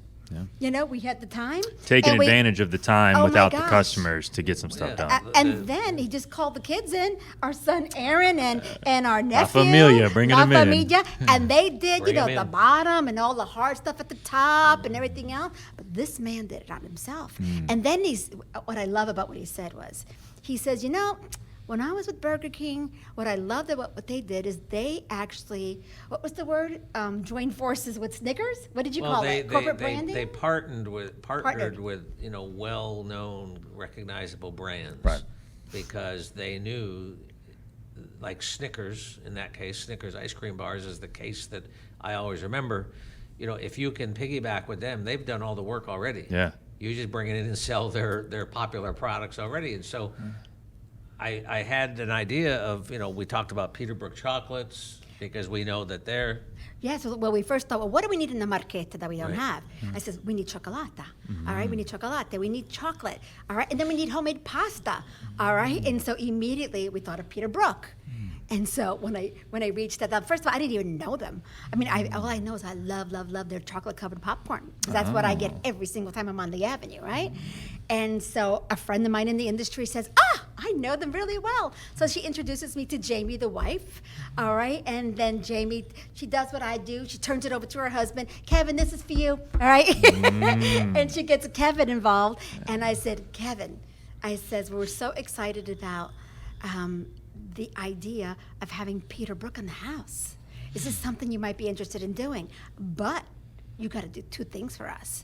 Yeah. We had the time. Taking advantage of the time Oh, without my the gosh. customers to get some stuff done. And then he just called the kids in, our son Aaron and our nephew. Familia, bringing them in. Familia, and they did, Bring 'em the in. bottom and all the hard stuff at the top and everything else. But this man did it on himself. And then what I love about what he said was, he says, when I was with Burger King, what I loved about what they did is they actually, what was the word? Joined forces with Snickers? What did you call it? Corporate branding? They partnered with well-known, recognizable brands. Right. Because they knew, like Snickers, in that case, Snickers ice cream bars is the case that I always remember. If you can piggyback with them, they've done all the work already. Yeah. You just bring it in and sell their popular products already. And so I had an idea of, we talked about Peterbrook chocolates because we know that they're. Yeah, so we first thought, well, what do we need in the marchetta that we don't have? I said, we need chocolata. All right, we need chocolate. We need chocolate. All right, and then we need homemade pasta. All right, and so immediately we thought of Peterbrook. And so when I reached that, first of all, I didn't even know them. I mean, all I know is I love their chocolate-covered popcorn. Because that's what I get every single time I'm on the avenue, right? And so a friend of mine in the industry says, I know them really well. So she introduces me to Jamie, the wife, all right? And then Jamie, she does what I do. She turns it over to her husband. Kevin, this is for you, all right? And she gets Kevin involved. And I said, Kevin, we're so excited about the idea of having Peterbrook in the house. Is this something you might be interested in doing? But you got to do two things for us.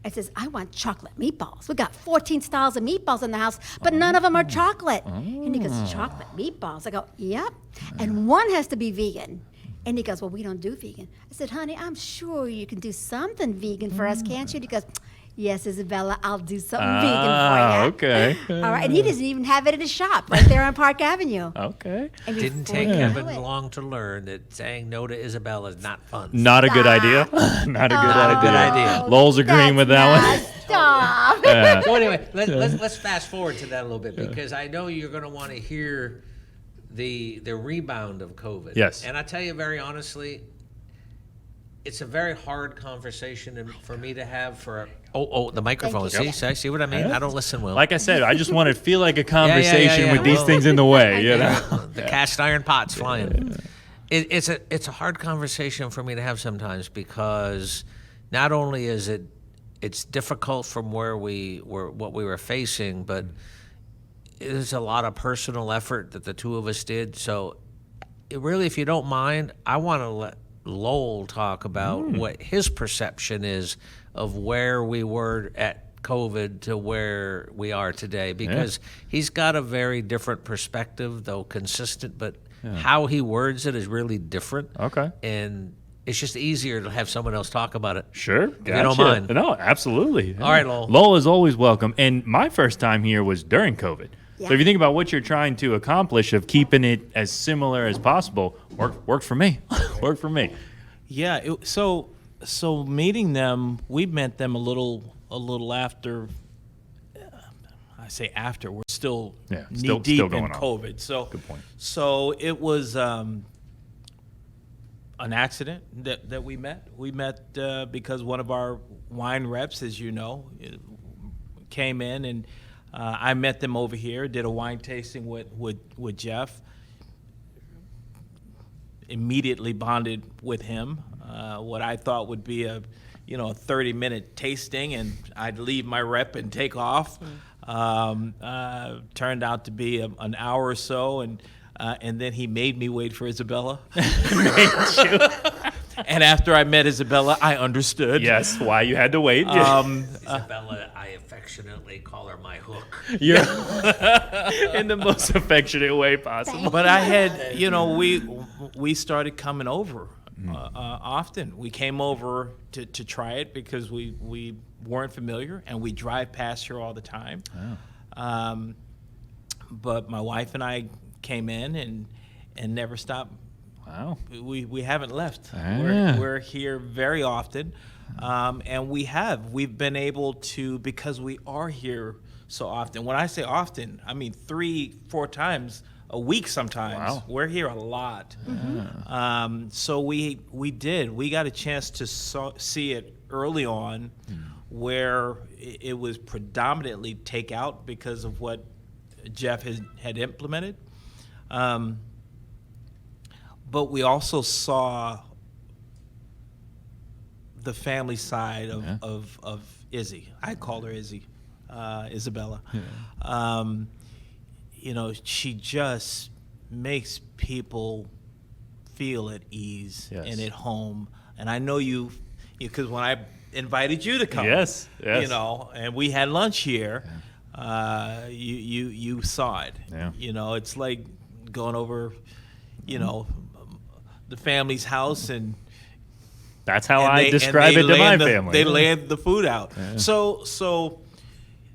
I says, I want chocolate meatballs. We got 14 styles of meatballs in the house, but none of them are chocolate. And he goes, chocolate meatballs? I go, yep. And one has to be vegan. And he goes, well, we don't do vegan. I said, honey, I'm sure you can do something vegan for us, can't you? And he goes, yes, Isabella, I'll do something vegan for you. Okay. All right, and he doesn't even have it in his shop right there on Park Avenue. Okay. And Didn't before take you Kevin know it- long to learn that saying no to Isabella is not fun. Not a good idea. Not a good idea. Lowell's agreeing with that one. Stop. So anyway, let's fast forward to that a little bit because I know you're going to want to hear the rebound of COVID. Yes. And I tell you very honestly, it's a very hard conversation for me to have for Oh, the microphone. Thank you. See what I mean? Yeah. I don't listen well. Like I said, I just want to feel like a conversation with these Well, things in the way. You know. the cast iron pot's flying. It's a hard conversation for me to have sometimes, because not only is it's difficult from what we were facing, but it is a lot of personal effort that the two of us did. So really, if you don't mind, I want to let Lowell talk about what his perception is of where we were at COVID to where we are today, because he's got a very different perspective, though consistent, but how he words it is really different. Okay. And it's just easier to have someone else talk about it. Sure. If you don't mind. No, absolutely. All right, Lowell. Lowell is always welcome. And my first time here was during COVID. Yeah. So if you think about what you're trying to accomplish of keeping it as similar as possible, worked for me. Worked for me. Yeah. So meeting them, we met them a little after. I say after. We're still knee deep still in going on. COVID. So Good point. So it was an accident that we met. We met because one of our wine reps, as you know, came in, and I met them over here. Did a wine tasting with Jeff. Immediately bonded with him. What I thought would be a 30-minute tasting, and I'd leave my rep and take off. Turned out to be an hour or so, and then he made me wait for Isabella. And after I met Isabella, I understood. Yes, why you had to wait. Isabella, I affectionately call her my hook. You're in the most affectionate way possible. But I had, we started coming over often. We came over to try it because we weren't familiar, and we drive past here all the time. Oh. But my wife and I came in and never stopped. Wow. We haven't left. Ah. We're here very often, and we've been able to, because we are here so often. When I say often, I mean 3-4 times a week sometimes. Wow. We're here a lot. Mm-hmm. So we got a chance to see it early on, where it was predominantly takeout because of what Jeff had implemented. But we also saw the family side of Izzy. I call her Izzy, Isabella. Yeah. She just makes people feel at ease and at home. And I know you, because when I invited you to come, yes. And we had lunch here, you saw it. Yeah. It's like going over, the family's house, and that's how I describe it to my family. They laid the food out. Yeah. So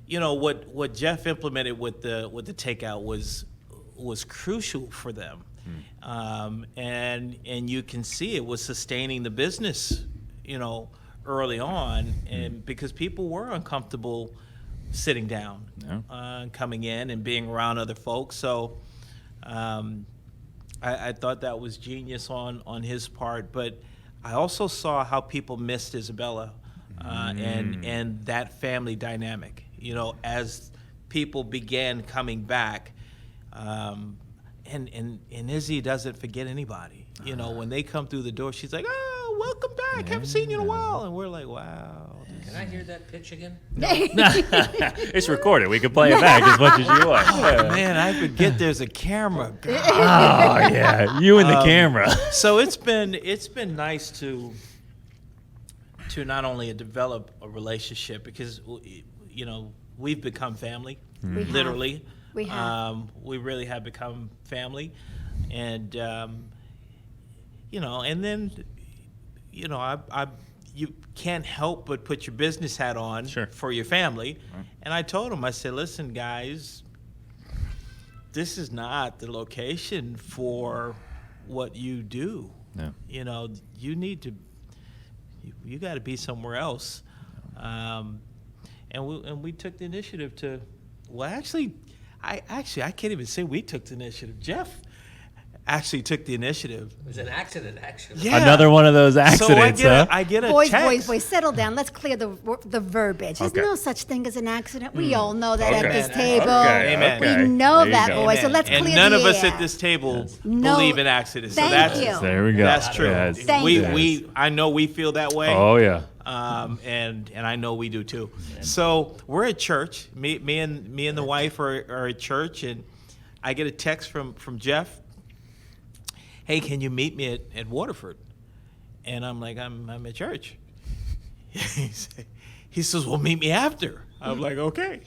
what Jeff implemented with the takeout was crucial for them, and you can see it was sustaining the business, early on, and because people were uncomfortable sitting down, coming in and being around other folks. So I thought that was genius on his part, but I also saw how people missed Isabella and that family dynamic. As people began coming back, and Izzy doesn't forget anybody. When they come through the door, she's like, "Oh, welcome back! Haven't seen you in a while." And we're like, "Wow." Can I hear that pitch again? It's recorded. We can play it back as much as you want. Oh, man, I forget there's a camera. Oh yeah, you and the camera. So it's been nice to not only develop a relationship, because we've become family, literally. We have. We really have become family, and and then you can't help but put your business hat on for your family. And I told him, I said, "Listen, guys, this is not the location for what you do. No. You need to, you got to be somewhere else." And we took the initiative to, well, I can't even say we took the initiative. Jeff actually took the initiative. It was an accident, actually. Yeah. Another one of those accidents, so I get a Boys, text. boys, settle down. Let's clear the verbiage. There's Okay. no such thing as an accident. We all know that at Okay. this table. Okay. Amen. Okay. We know There you that, go. boys. So let's and clear none the of us air. at this table No. believe in accidents. Thank so that's you. There we go. That's true. Yes. Thank you. We I know we feel that way. Oh yeah. And I know we do too. So we're at church. Me and the wife are at church, and I get a text from Jeff. Hey, can you meet me at Waterford? And I'm like, I'm at church. He says, well, meet me after. I'm like, okay.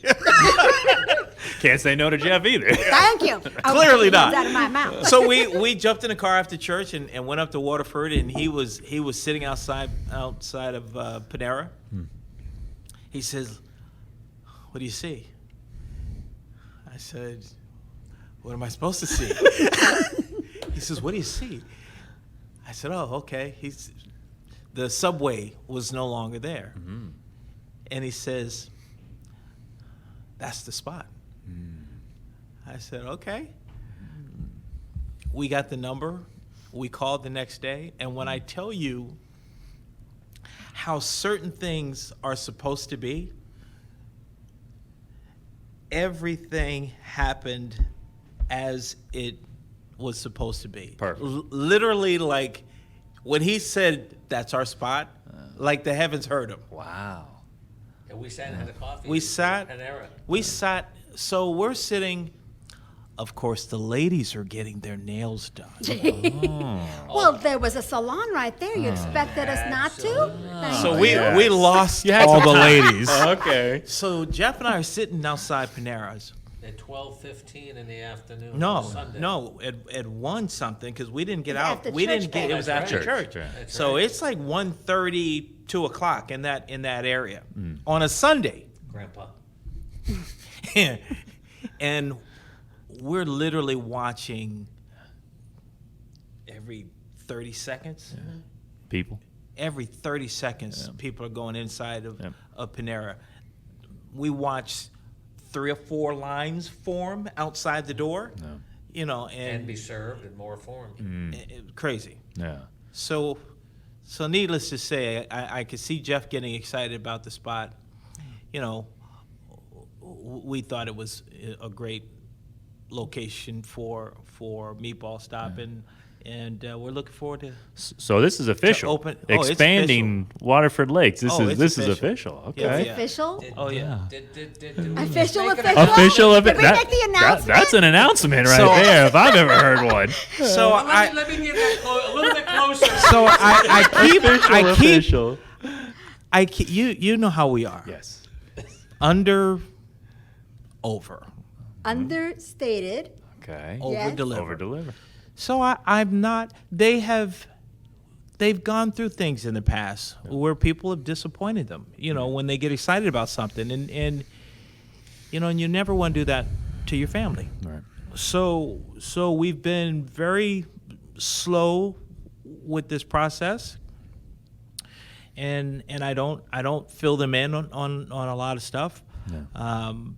Can't say no to Jeff either. Thank you. Clearly Okay, not. Out of my mouth. So we jumped in the car after church and went up to Waterford, and he was sitting outside of Panera. He says, what do you see? I said, what am I supposed to see? He says, what do you see? I said, oh, okay. The subway was no longer there. And he says, that's the spot. I said, okay. We got the number. We called the next day. And when I tell you how certain things are supposed to be, everything happened as it was supposed to be. Perfect. Literally, like when he said, that's our spot, like the heavens heard him. Wow. And we sat and had a coffee. We sat. Panera. We sat. So we're sitting. Of course, the ladies are getting their nails done. Well, there was a salon right there. You expected us not to? Thank So you. we lost You had all some the time. ladies. Okay. So Jeff and I are sitting outside Panera's. At 12:15 in the afternoon. No, on Sunday. no, at 1 something because we didn't get It was out. after We church didn't get. then. It was That's after right. church. Church, right. That's So right. it's like 1:30, 2 o'clock in that area on a Sunday. Grandpa. And we're literally watching every 30 seconds. People. Every 30 seconds, people are going inside of Panera. We watched 3 or 4 lines form outside the door. You know, And and be served in more form. crazy. Yeah. So needless to say, I could see Jeff getting excited about the spot. You know, we thought it was a great location for Meatball Stoppe, and we're looking forward to. So this is official. open- oh, it's Expanding Waterford Lakes. This Oh, is it's this is official. official. Yeah, Okay. yeah. Official? Oh yeah. Official, Make official? it Official of Did it. we make the announcement? That's an announcement right So- there, if I've ever heard one. So I Let me get that a little bit closer. so Official. I keep you know how we are. Yes. Under, over, Understated. Okay. over Yes. deliver. Over deliver. So I'm not. They've gone through things in the past where people have disappointed them. You know, when they get excited about something, and you know, and you never want to do that to your family. Right. So we've been very slow with this process, and I don't fill them in on a lot of stuff. No.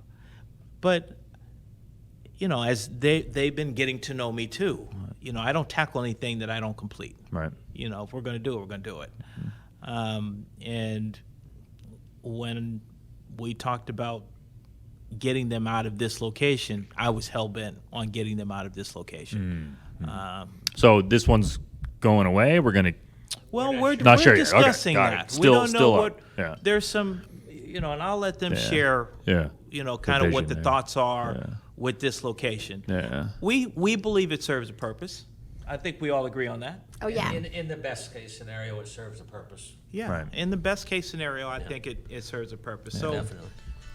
But you know, as they've been getting to know me too. You know, I don't tackle anything that I don't complete. Right. You know, if we're going to do it, we're going to do it. And when we talked about getting them out of this location, I was hell-bent on getting them out of this location. So this one's going away. We're gonna. Well, Not we're sure yet. Okay, discussing got it. that. Still- we don't still know up. what. Yeah. There's some, you know, and I'll let them share. Yeah. You know, kind of what the vision there. thoughts are Yeah. with this location. Yeah. We believe it serves a purpose. I think we all agree on that. Oh, yeah. In the best case scenario, it serves a purpose. Yeah. Right. In the best case scenario, I think it serves a purpose. So Definitely.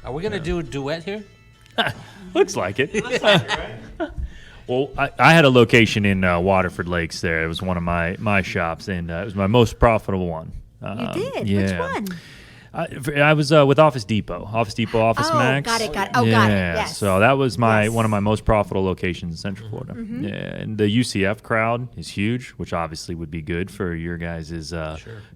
Are we going to do a duet here? Looks like it. Well, I had a location in Waterford Lakes there. It was one of my shops, and it was my most profitable one. You did? Yeah. Which one? I was with Office Depot, Office Oh, Max. got it. Oh, got it. Yes. So that was Yes. one of my most profitable locations in Central Florida. Yeah, and the UCF crowd is huge, which obviously would be good for your guys'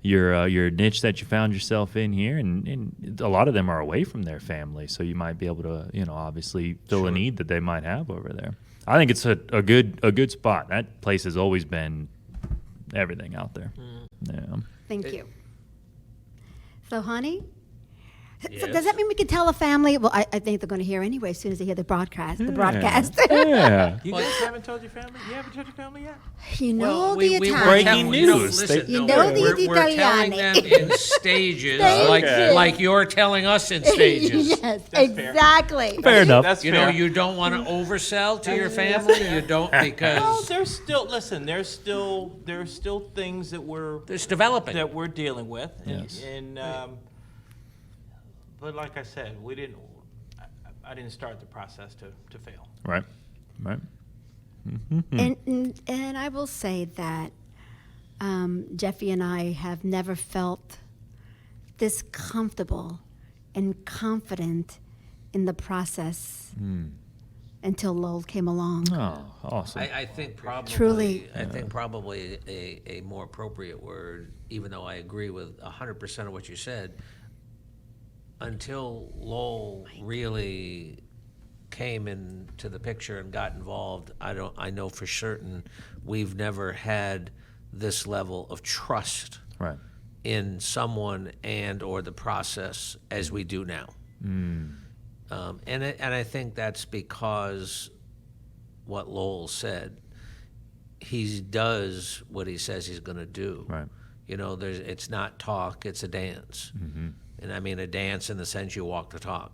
your niche that you found yourself in here, and a lot of them are away from their family, so you might be able to obviously fill a need that they might have over there. I think it's a good spot. That place has always been everything out there. Yeah. Thank you. So, honey, so Yes. does that mean we can tell a family? Well, I think they're going to hear anyway as soon as they hear the broadcast. Yeah. You guys haven't told your family? You haven't told your family yet? You know Well, the we were Italian. Breaking telling- news. listen, You no, know we're, the we're telling Italiani. them in stages, Stages. like you're telling us in stages. Yes, That's fair. exactly. Fair enough. That's You fair. know, you don't want to oversell to your family. You don't Well, because there's still there's still things that it's developing. we're dealing with. Yes. And but like I said, I didn't start the process to fail. Right. And I will say that Jeffy and I have never felt this comfortable and confident in the process until Lowell came along. Oh, awesome. I think probably Truly. I think probably a more appropriate word, even though I agree with 100% of what you said, until Lowell really came into the picture and got involved, I know for certain we've never had this level of trust Right. in someone and or the process as we do now. And I think that's because what Lowell said, he does what he says he's going to do. Right. You know, it's not talk, it's a dance. And I mean a dance in the sense you walk the talk.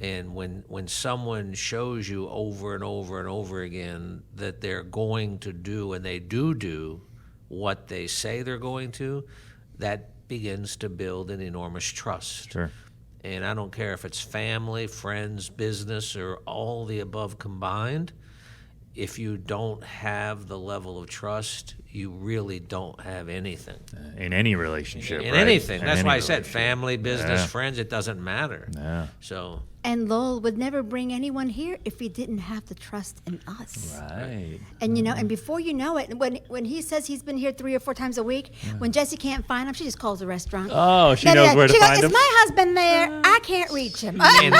And when someone shows you over and over and over again that they're going to do, and they do what they say they're going to, that begins to build an enormous trust. Sure. And I don't care if it's family, friends, business, or all the above combined. If you don't have the level of trust, you really don't have anything. In any relationship. In right? anything. In That's any why I said relationship. family, business, Yeah. friends, it doesn't matter. Yeah. So, And Lowell would never bring anyone here if he didn't have the trust in us. Right. And and before you know it, when he says he's been here 3 or 4 times a week, when Jessie can't find him, she just calls the restaurant. Oh, she knows where to she find goes, him. Is my husband there? I can't reach him. and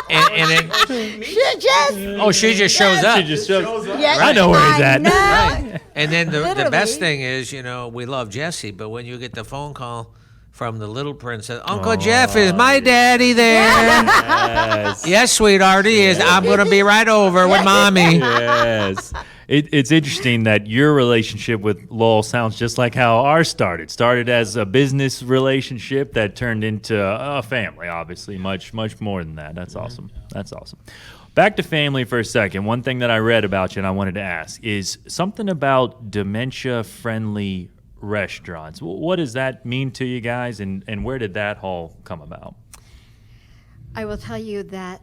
it, She just, she just shows up. She just shows up. yes, I know where he's at. know. Right. And then the Literally. best thing is, we love Jesse, but when you get the phone call from the little princess, Uncle Jeff, is my daddy there? Yes. Yes, sweetheart, he is. I'm going to be right over with mommy. Yes. It's interesting that your relationship with Lowell sounds just like how ours started. Started as a business relationship that turned into a family, obviously, much more than that. That's awesome. That's awesome. Back to family for a second. One thing that I read about you and I wanted to ask is something about dementia-friendly restaurants. What does that mean to you guys, and where did that all come about? I will tell you that,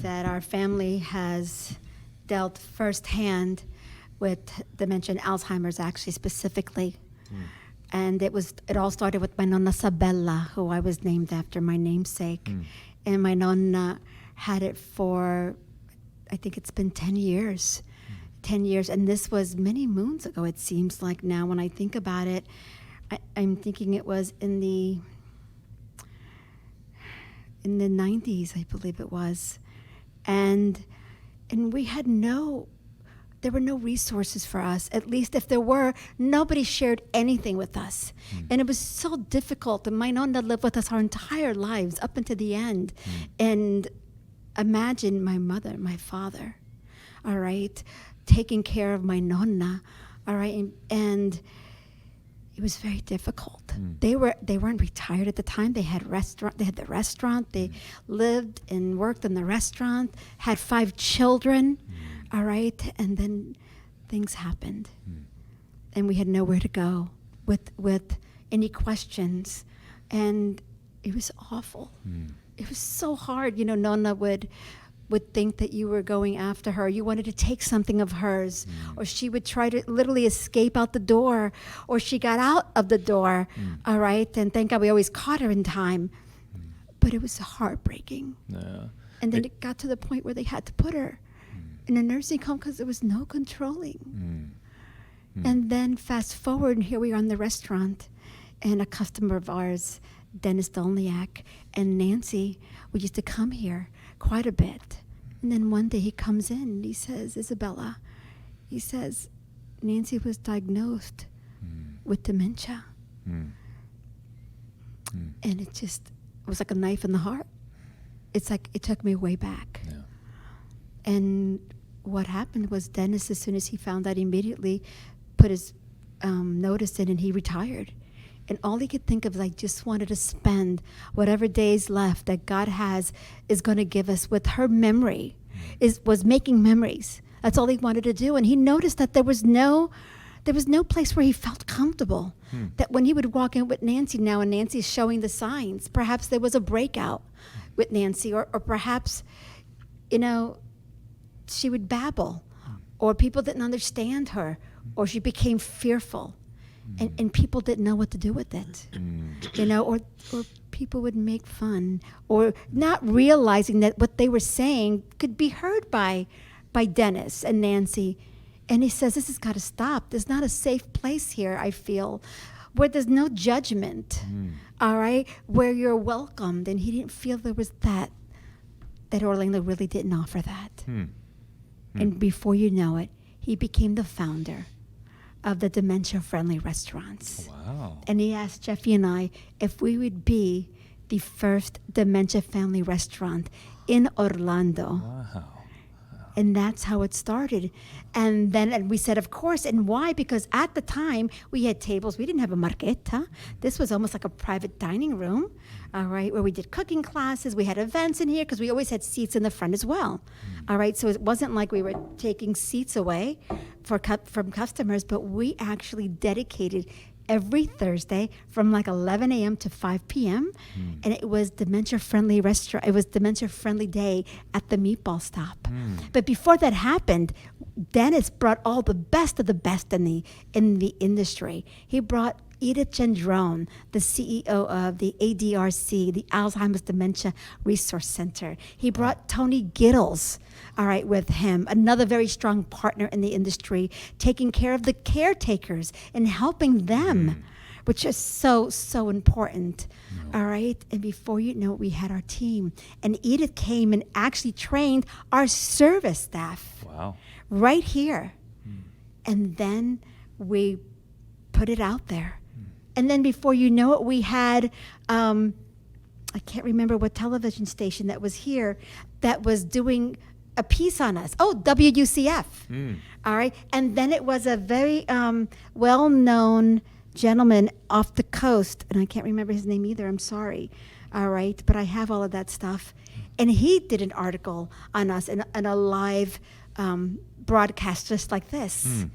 that our family has dealt firsthand with dementia and Alzheimer's, actually, specifically. And it all started with my nonna Sabella, who I was named after, my namesake. And my nonna had it for, I think it's been 10 years. 10 years, and this was many moons ago, it seems like now when I think about it. I'm thinking it was in the 90s, I believe it was. And we had there were no resources for us. At least if there were, nobody shared anything with us. And it was so difficult. And my nonna lived with us our entire lives up until the end. And imagine my mother, my father, all right, taking care of my nonna, all right, and it was very difficult. They weren't retired at the time. They had the restaurant. They lived and worked in the restaurant. Had 5 children, all right, and then things happened, and we had nowhere to go with any questions, and it was awful. It was so hard. Nonna would think that you were going after her. You wanted to take something of hers, or she would try to literally escape out the door, or she got out of the door, all right? And thank God we always caught her in time. But it was heartbreaking. Yeah. And then it got to the point where they had to put her in a nursing home because there was no controlling. And then fast forward, and here we are in the restaurant, and a customer of ours, Dennis Dolniak, and Nancy, we used to come here quite a bit. And then one day he comes in and he says, Isabella, he says, Nancy was diagnosed with dementia. And it was like a knife in the heart. It's like it took me way back. Yeah. And what happened was Dennis, as soon as he found out, immediately put his notice in and he retired. And all he could think of is, I just wanted to spend whatever days left that God is going to give us with her memory, was making memories. That's all he wanted to do. And he noticed that there was no place where he felt comfortable. That when he would walk in with Nancy now, and Nancy's showing the signs, perhaps there was a breakout with Nancy, or perhaps, she would babble, or people didn't understand her, or she became fearful, and people didn't know what to do with it, or people would make fun, or not realizing that what they were saying could be heard by Dennis and Nancy. And he says, this has got to stop. There's not a safe place here, I feel, where there's no judgment, all right, where you're welcomed. And he didn't feel there was that Orlando really didn't offer that. And before you know it, he became the founder of the dementia-friendly restaurants. Wow. And he asked Jeffy and I if we would be the first dementia-friendly restaurant in Orlando. Wow. And that's how it started. And we said, of course. And why? Because at the time, we had tables. We didn't have a marqueta. This was almost like a private dining room, all right, where we did cooking classes. We had events in here because we always had seats in the front as well, all right? So it wasn't like we were taking seats away from customers, but we actually dedicated every Thursday from like 11 a.m. to 5 p.m. And it was dementia-friendly restaurant. It was dementia-friendly day at the Meatball Stoppe. But before that happened, Dennis brought all the best of the best in the industry. He brought Edith Gendron, the CEO of the ADRC, the Alzheimer's Dementia Resource Center. He brought Tony Gittles, all right, with him, another very strong partner in the industry, taking care of the caretakers and helping them, which is so, so important, all right? And before you know it, we had our team. And Edith came and actually trained our service staff right here. And then we put it out there. And then before you know it, we had, I can't remember what television station that was here that was doing a piece on us. Oh, WUCF. All right. And then it was a very well-known gentleman off the coast, and I can't remember his name either. I'm sorry. All right. But I have all of that stuff. And he did an article on us in a live broadcast just like this.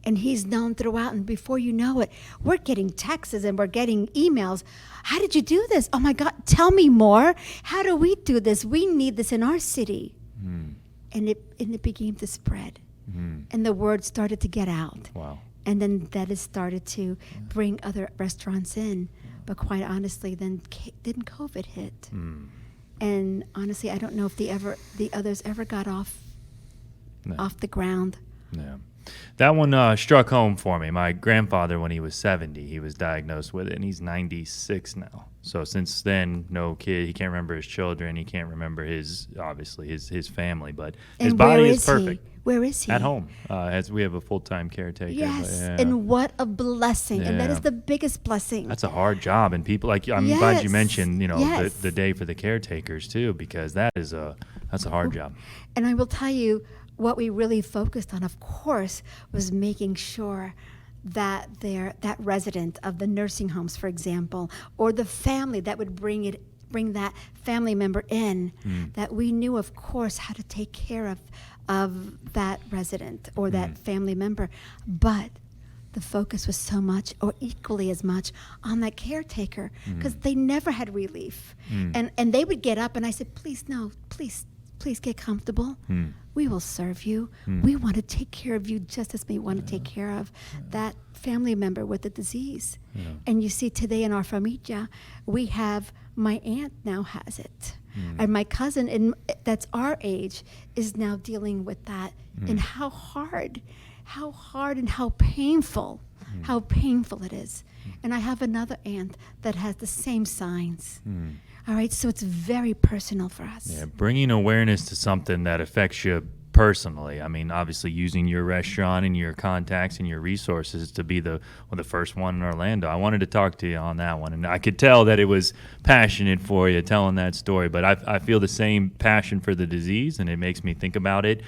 And he's known throughout, and before you know it, we're getting texts and we're getting emails. How did you do this? Oh my God, tell me more. How do we do this? We need this in our city. And it began to spread. And the word started to get out. Wow. And then that has started to bring other restaurants in. But quite honestly, then didn't COVID hit? And honestly, I don't know if the others ever got off the ground. Yeah. That one struck home for me. My grandfather, when he was 70, he was diagnosed with it, and he's 96 now. So since then, no kid. He can't remember his children. He can't remember his family, but his body is perfect. Where is he? At home. As we have a full-time caretaker. Yes, but, and what a blessing. And that is the biggest blessing. That's a hard job, and people I'm glad you mentioned, the day for the caretakers too, because that's a hard job. And I will tell you, what we really focused on, of course, was making sure that that resident of the nursing homes, for example, or the family that would bring that family member in, that we knew, of course, how to take care of that resident or that family member. But the focus was so much, or equally as much, on that caretaker, because they never had relief. And they would get up, and I said, please get comfortable. We will serve you. We want to take care of you just as we want to take care of that family member with the disease. And you see, today in our familia, we have, my aunt now has it. And my cousin, that's our age, is now dealing with that. And how hard and how painful it is. And I have another aunt that has the same signs. All right, so it's very personal for us. Yeah, bringing awareness to something that affects you personally. I mean, obviously using your restaurant and your contacts and your resources to be the first one in Orlando. I wanted to talk to you on that one, and I could tell that it was passionate for you telling that story, but I feel the same passion for the disease, and it makes me think about it.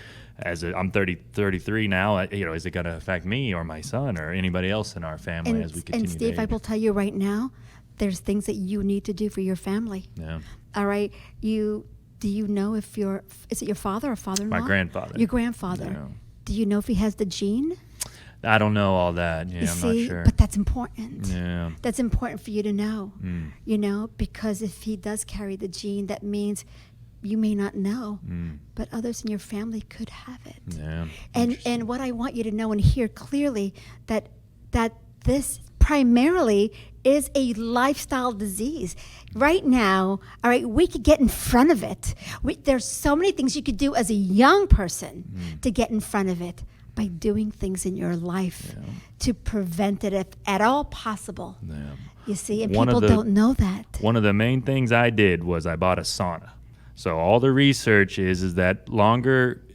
I'm 33 now, is it going to affect me or my son or anybody else in our family as we continue And Steve, to I age? will tell you right now, there's things that you need to do for your family. Yeah. All right, do you know if is it your father or father-in-law? My grandfather. Your grandfather. Yeah. Do you know if he has the gene? I don't know all that. Yeah, I'm not sure. But that's important. Yeah. That's important for you to know, because if he does carry the gene, that means you may not know, but others in your family could have it. Yeah. And what I want you to know and hear clearly that this primarily is a lifestyle disease. Right now, all right, we could get in front of it. There's so many things you could do as a young person to get in front of it by doing things in your life to prevent it if at all possible. Yeah. You see, and people don't know that. One of the main things I did was I bought a sauna. So all the research is that longer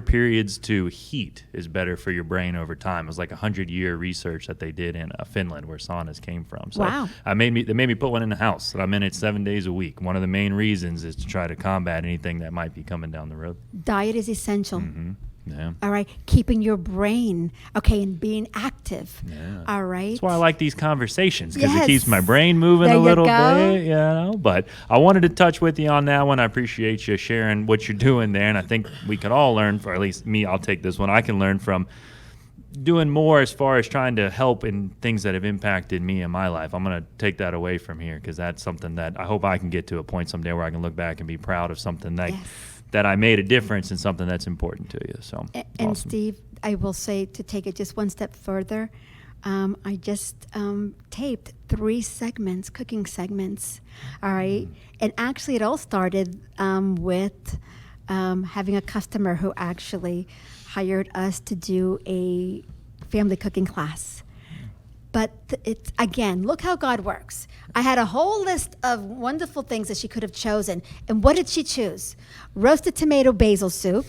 periods to heat is better for your brain over time. It was like 100-year research that they did in Finland, where saunas came from. So Wow. they made me put one in the house, and I'm in it 7 days a week. One of the main reasons is to try to combat anything that might be coming down the road. Diet is essential. Yeah. All right, keeping your brain, okay, and being active. Yeah. All right. That's why I like these conversations, because Yes. it keeps my brain moving There a you little go. bit, But I wanted to touch with you on that one. I appreciate you sharing what you're doing there, and I think we could all learn, or at least me, I'll take this one. I can learn from doing more as far as trying to help in things that have impacted me in my life. I'm going to take that away from here, because that's something that I hope I can get to a point someday where I can look back and be proud of something that I made a difference in something that's important to you. So, And awesome. Steve, I will say, to take it just one step further, I just taped 3 segments, cooking segments. All right. And actually, it all started with having a customer who actually hired us to do a family cooking class. But it's, again, look how God works. I had a whole list of wonderful things that she could have chosen. And what did she choose? Roasted tomato basil soup.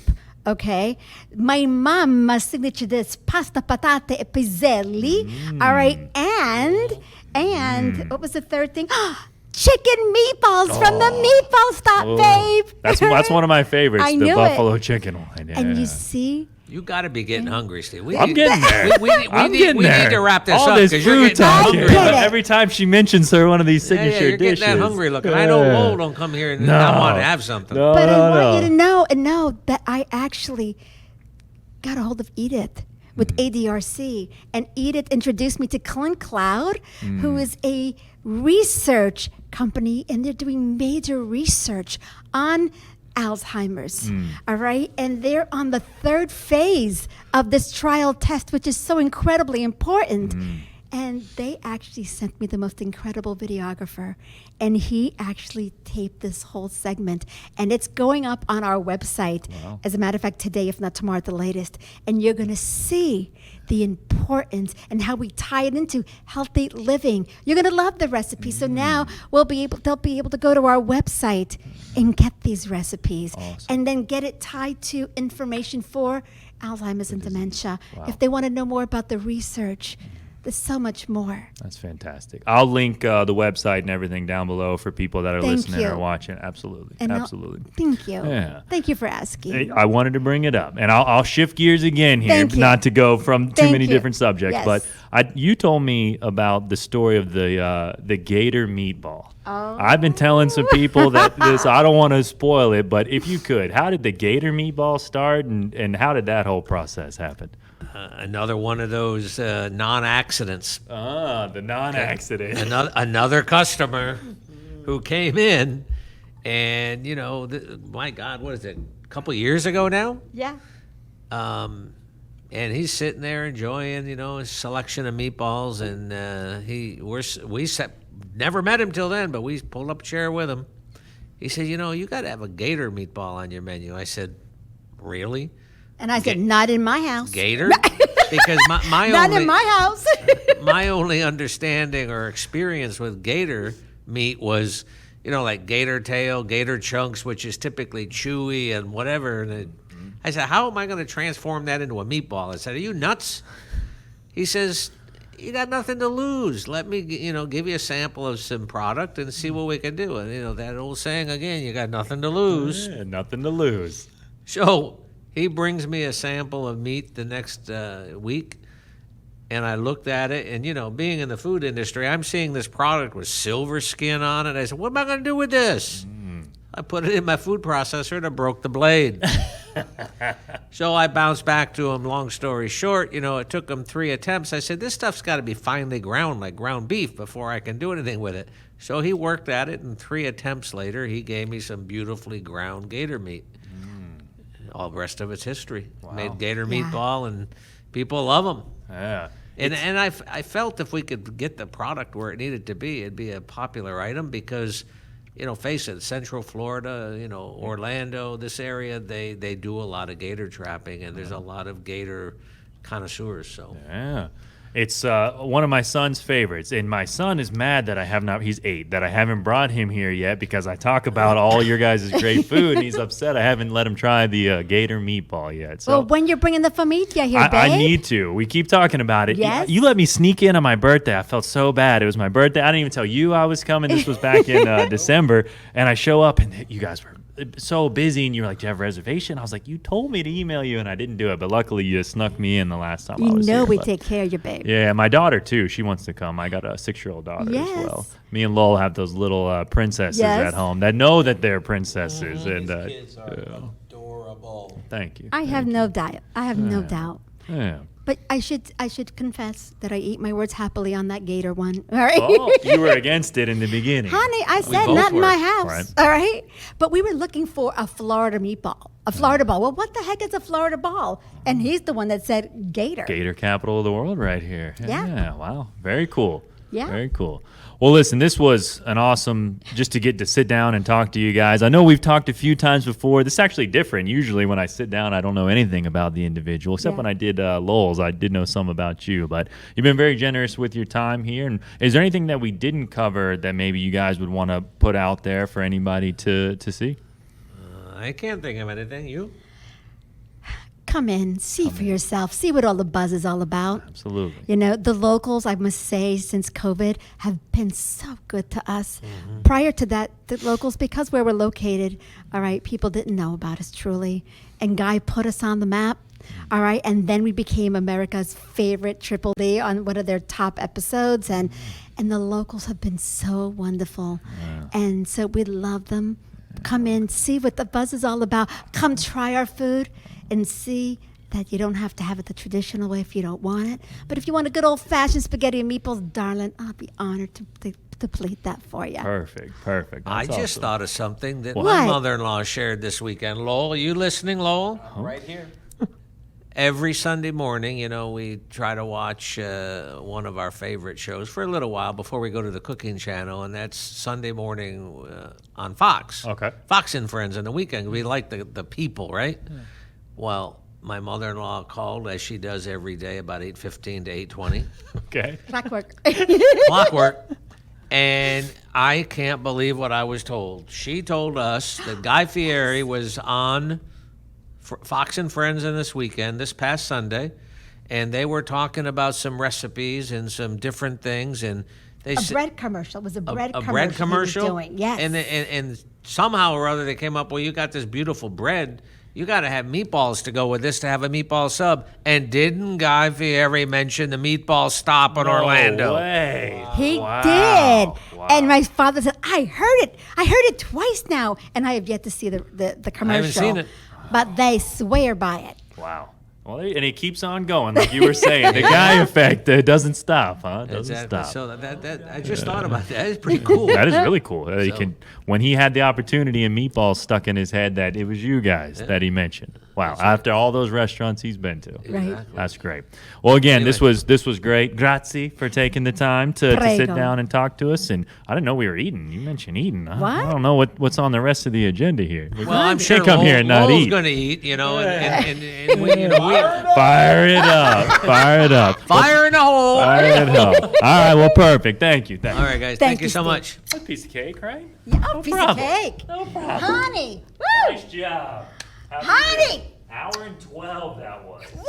Okay. My mama's signature dish, pasta, patate, e piselli. All right. And what was the third thing? Chicken meatballs from the Meatball Stoppe, babe. That's one of my favorites, I the knew buffalo chicken one. Yeah. And you see, You got to be getting hungry, Steve. I'm getting there. We I'm getting there. need to wrap this All up this because you're food getting talk hungry. here. Get it. Every time she mentions one of these Yeah, signature you're dishes. getting that hungry looking. I know Lowell don't come here and not want to have something. No, but no, I want no. you to know that I actually got a hold of Edith with ADRC, and Edith introduced me to Clint Cloud, who is a research company, and they're doing major research on Alzheimer's. All right, and they're on the 3rd phase of this trial test, which is so incredibly important. And they actually sent me the most incredible videographer, and he actually taped this whole segment, and it's going up on our website. Wow. As a matter of fact, today, if not tomorrow at the latest, and you're going to see the importance and how we tie it into healthy living. You're going to love the recipe. So now they'll be able to go to our website and get these recipes, Awesome. and then get it tied to information for Alzheimer's and dementia. Wow. If they want to know more about the research, there's so much more. That's fantastic. I'll link the website and everything down below for people that are Thank listening you. or watching. Absolutely. And Absolutely. Thank you. Yeah. Thank you for asking. I wanted to bring it up, and I'll shift gears again here, Thank you. not to go from too Thank many you. different subjects. Yes. But you told me about the story of the gator meatball. Oh. I've been telling some people that this. I don't want to spoil it, but if you could, how did the gator meatball start, and how did that whole process happen? Another one of those non-accidents. The non-accident. Another customer who came in, and my God, what is it? A couple years ago now. Yeah. And he's sitting there enjoying, his selection of meatballs, and never met him till then, but we pulled up a chair with him. He said, you got to have a gator meatball on your menu. I said, really? And I said, not in my house. Gator? Because my Not only, in my house. my only understanding or experience with gator meat was like gator tail, gator chunks, which is typically chewy and whatever. And I said, how am I going to transform that into a meatball? I said, are you nuts? He says, you got nothing to lose. Let me, give you a sample of some product and see what we can do. And, that old saying again, you got nothing to lose. Yeah, nothing to lose. So he brings me a sample of meat the next week. And I looked at it, and, being in the food industry, I'm seeing this product with silver skin on it. I said, what am I going to do with this? I put it in my food processor, and it broke the blade. So I bounced back to him. Long story short, it took him 3 attempts. I said, this stuff's got to be finely ground, like ground beef, before I can do anything with it. So he worked at it, and 3 attempts later, he gave me some beautifully ground gator meat. All the rest of it's history. Wow. Made gator meatball, and people love them. Yeah. And I felt if we could get the product where it needed to be, it'd be a popular item because, face it, Central Florida, Orlando, this area, they do a lot of gator trapping, and there's a lot of gator connoisseurs. So Yeah. It's one of my son's favorites, and my son is mad that he's 8, that I haven't brought him here yet because I talk about all your guys' great food, and he's upset I haven't let him try the gator meatball yet. So Well, when you're bringing the familia here, babe. I need to. We keep talking about it. Yes. You let me sneak in on my birthday. I felt so bad. It was my birthday. I didn't even tell you I was coming. This was back in December, and I show up, and you guys were so busy, and you were like, do you have a reservation? I was like, you told me to email you, and I didn't do it, but luckily you snuck me in the last time I was here. we but- take care of you, babe. Yeah, my daughter, too. She wants to come. I got a 6-year-old daughter Yes. as well. Me and Lowell have those little princesses Yes. at home that know that they're princesses. And Kids are adorable. Thank you. I have no doubt. I have no doubt. Yeah. But I should confess that I eat my words happily on that gator one. All right. Oh, you were against it in the beginning. Honey, I said both not in were. my house. Right. All right. But we were looking for a Florida meatball, a Florida ball. Well, what the heck is a Florida ball? And he's the one that said gator. Gator capital of the world right here. Yeah. Wow. Very cool. Yeah. Very cool. Well, listen, this was an awesome just to get to sit down and talk to you guys. I know we've talked a few times before. This is actually different. Usually when I sit down, I don't know anything about the individual, except Yeah. when I did Lowell's. I did know some about you. But you've been very generous with your time here. And is there anything that we didn't cover that maybe you guys would want to put out there for anybody to see? I can't think of anything. You? Come in, see for yourself, see what all the buzz is all about. Absolutely. The locals, I must say, since COVID, have been so good to us. Prior to that, the locals, because where we're located, all right, people didn't know about us truly. And Guy put us on the map, all right, and then we became America's favorite Triple D on one of their top episodes. And the locals have been so wonderful. And so we love them. Come in, see what the buzz is all about. Come try our food. And see that you don't have to have it the traditional way if you don't want it. But if you want a good old-fashioned spaghetti and meatballs, darling, I'll be honored to plate that for you. Perfect. I That's just awesome. thought of something that What? my mother-in-law shared this weekend. Lowell, are you listening, Lowell? Right here. Every Sunday morning, we try to watch one of our favorite shows for a little while before we go to the cooking channel, and that's Sunday morning on Fox. Okay. Fox and Friends on the weekend. We like the people, right? Yeah. Well, my mother-in-law called, as she does every day, about 8:15 to 8:20. Okay. Clockwork. Clockwork. And I can't believe what I was told. She told us that Guy Fieri was on Fox and Friends this past Sunday, and they were talking about some recipes and some different things, and they A bread commercial. It was a bread commercial. bread commercial. He was doing. Yes. And somehow or other they came up, well, you got this beautiful bread. You got to have meatballs to go with this to have a meatball sub. And didn't Guy Fieri mention the Meatball Stoppe in Orlando? No way. He Wow. did. Wow. And my father said, I heard it. I heard it twice now. And I have yet to see the commercial. seen it. But they swear by it. Wow. Well, and it keeps on going, like you were saying. The Guy effect doesn't stop, huh? Doesn't Exactly. stop. So that I just thought about that. It's pretty cool. That is really cool. So- When he had the opportunity and meatballs stuck in his head, that it was you guys that he mentioned. Wow. After all those restaurants he's been to. Right. That's great. Well, again, Anyway. this was great. Grazie for taking the time to sit Prego. down and talk to us. And I didn't know we were eating. You mentioned eating. I What? don't know what's on the rest of the agenda here. Well, I'm We sure can't come here and not Lowell's eat. going to eat, and we, Fire it up. Fire it up. fire in the hole. Fire it up. All right. Well, perfect. Thank you. All right, guys. Thank you so Steve. much. A piece of cake, right? Yeah, oh, piece problem. of cake. No problem. Honey. Woo! Nice job. Honey. Hour and 12 that was. Wow.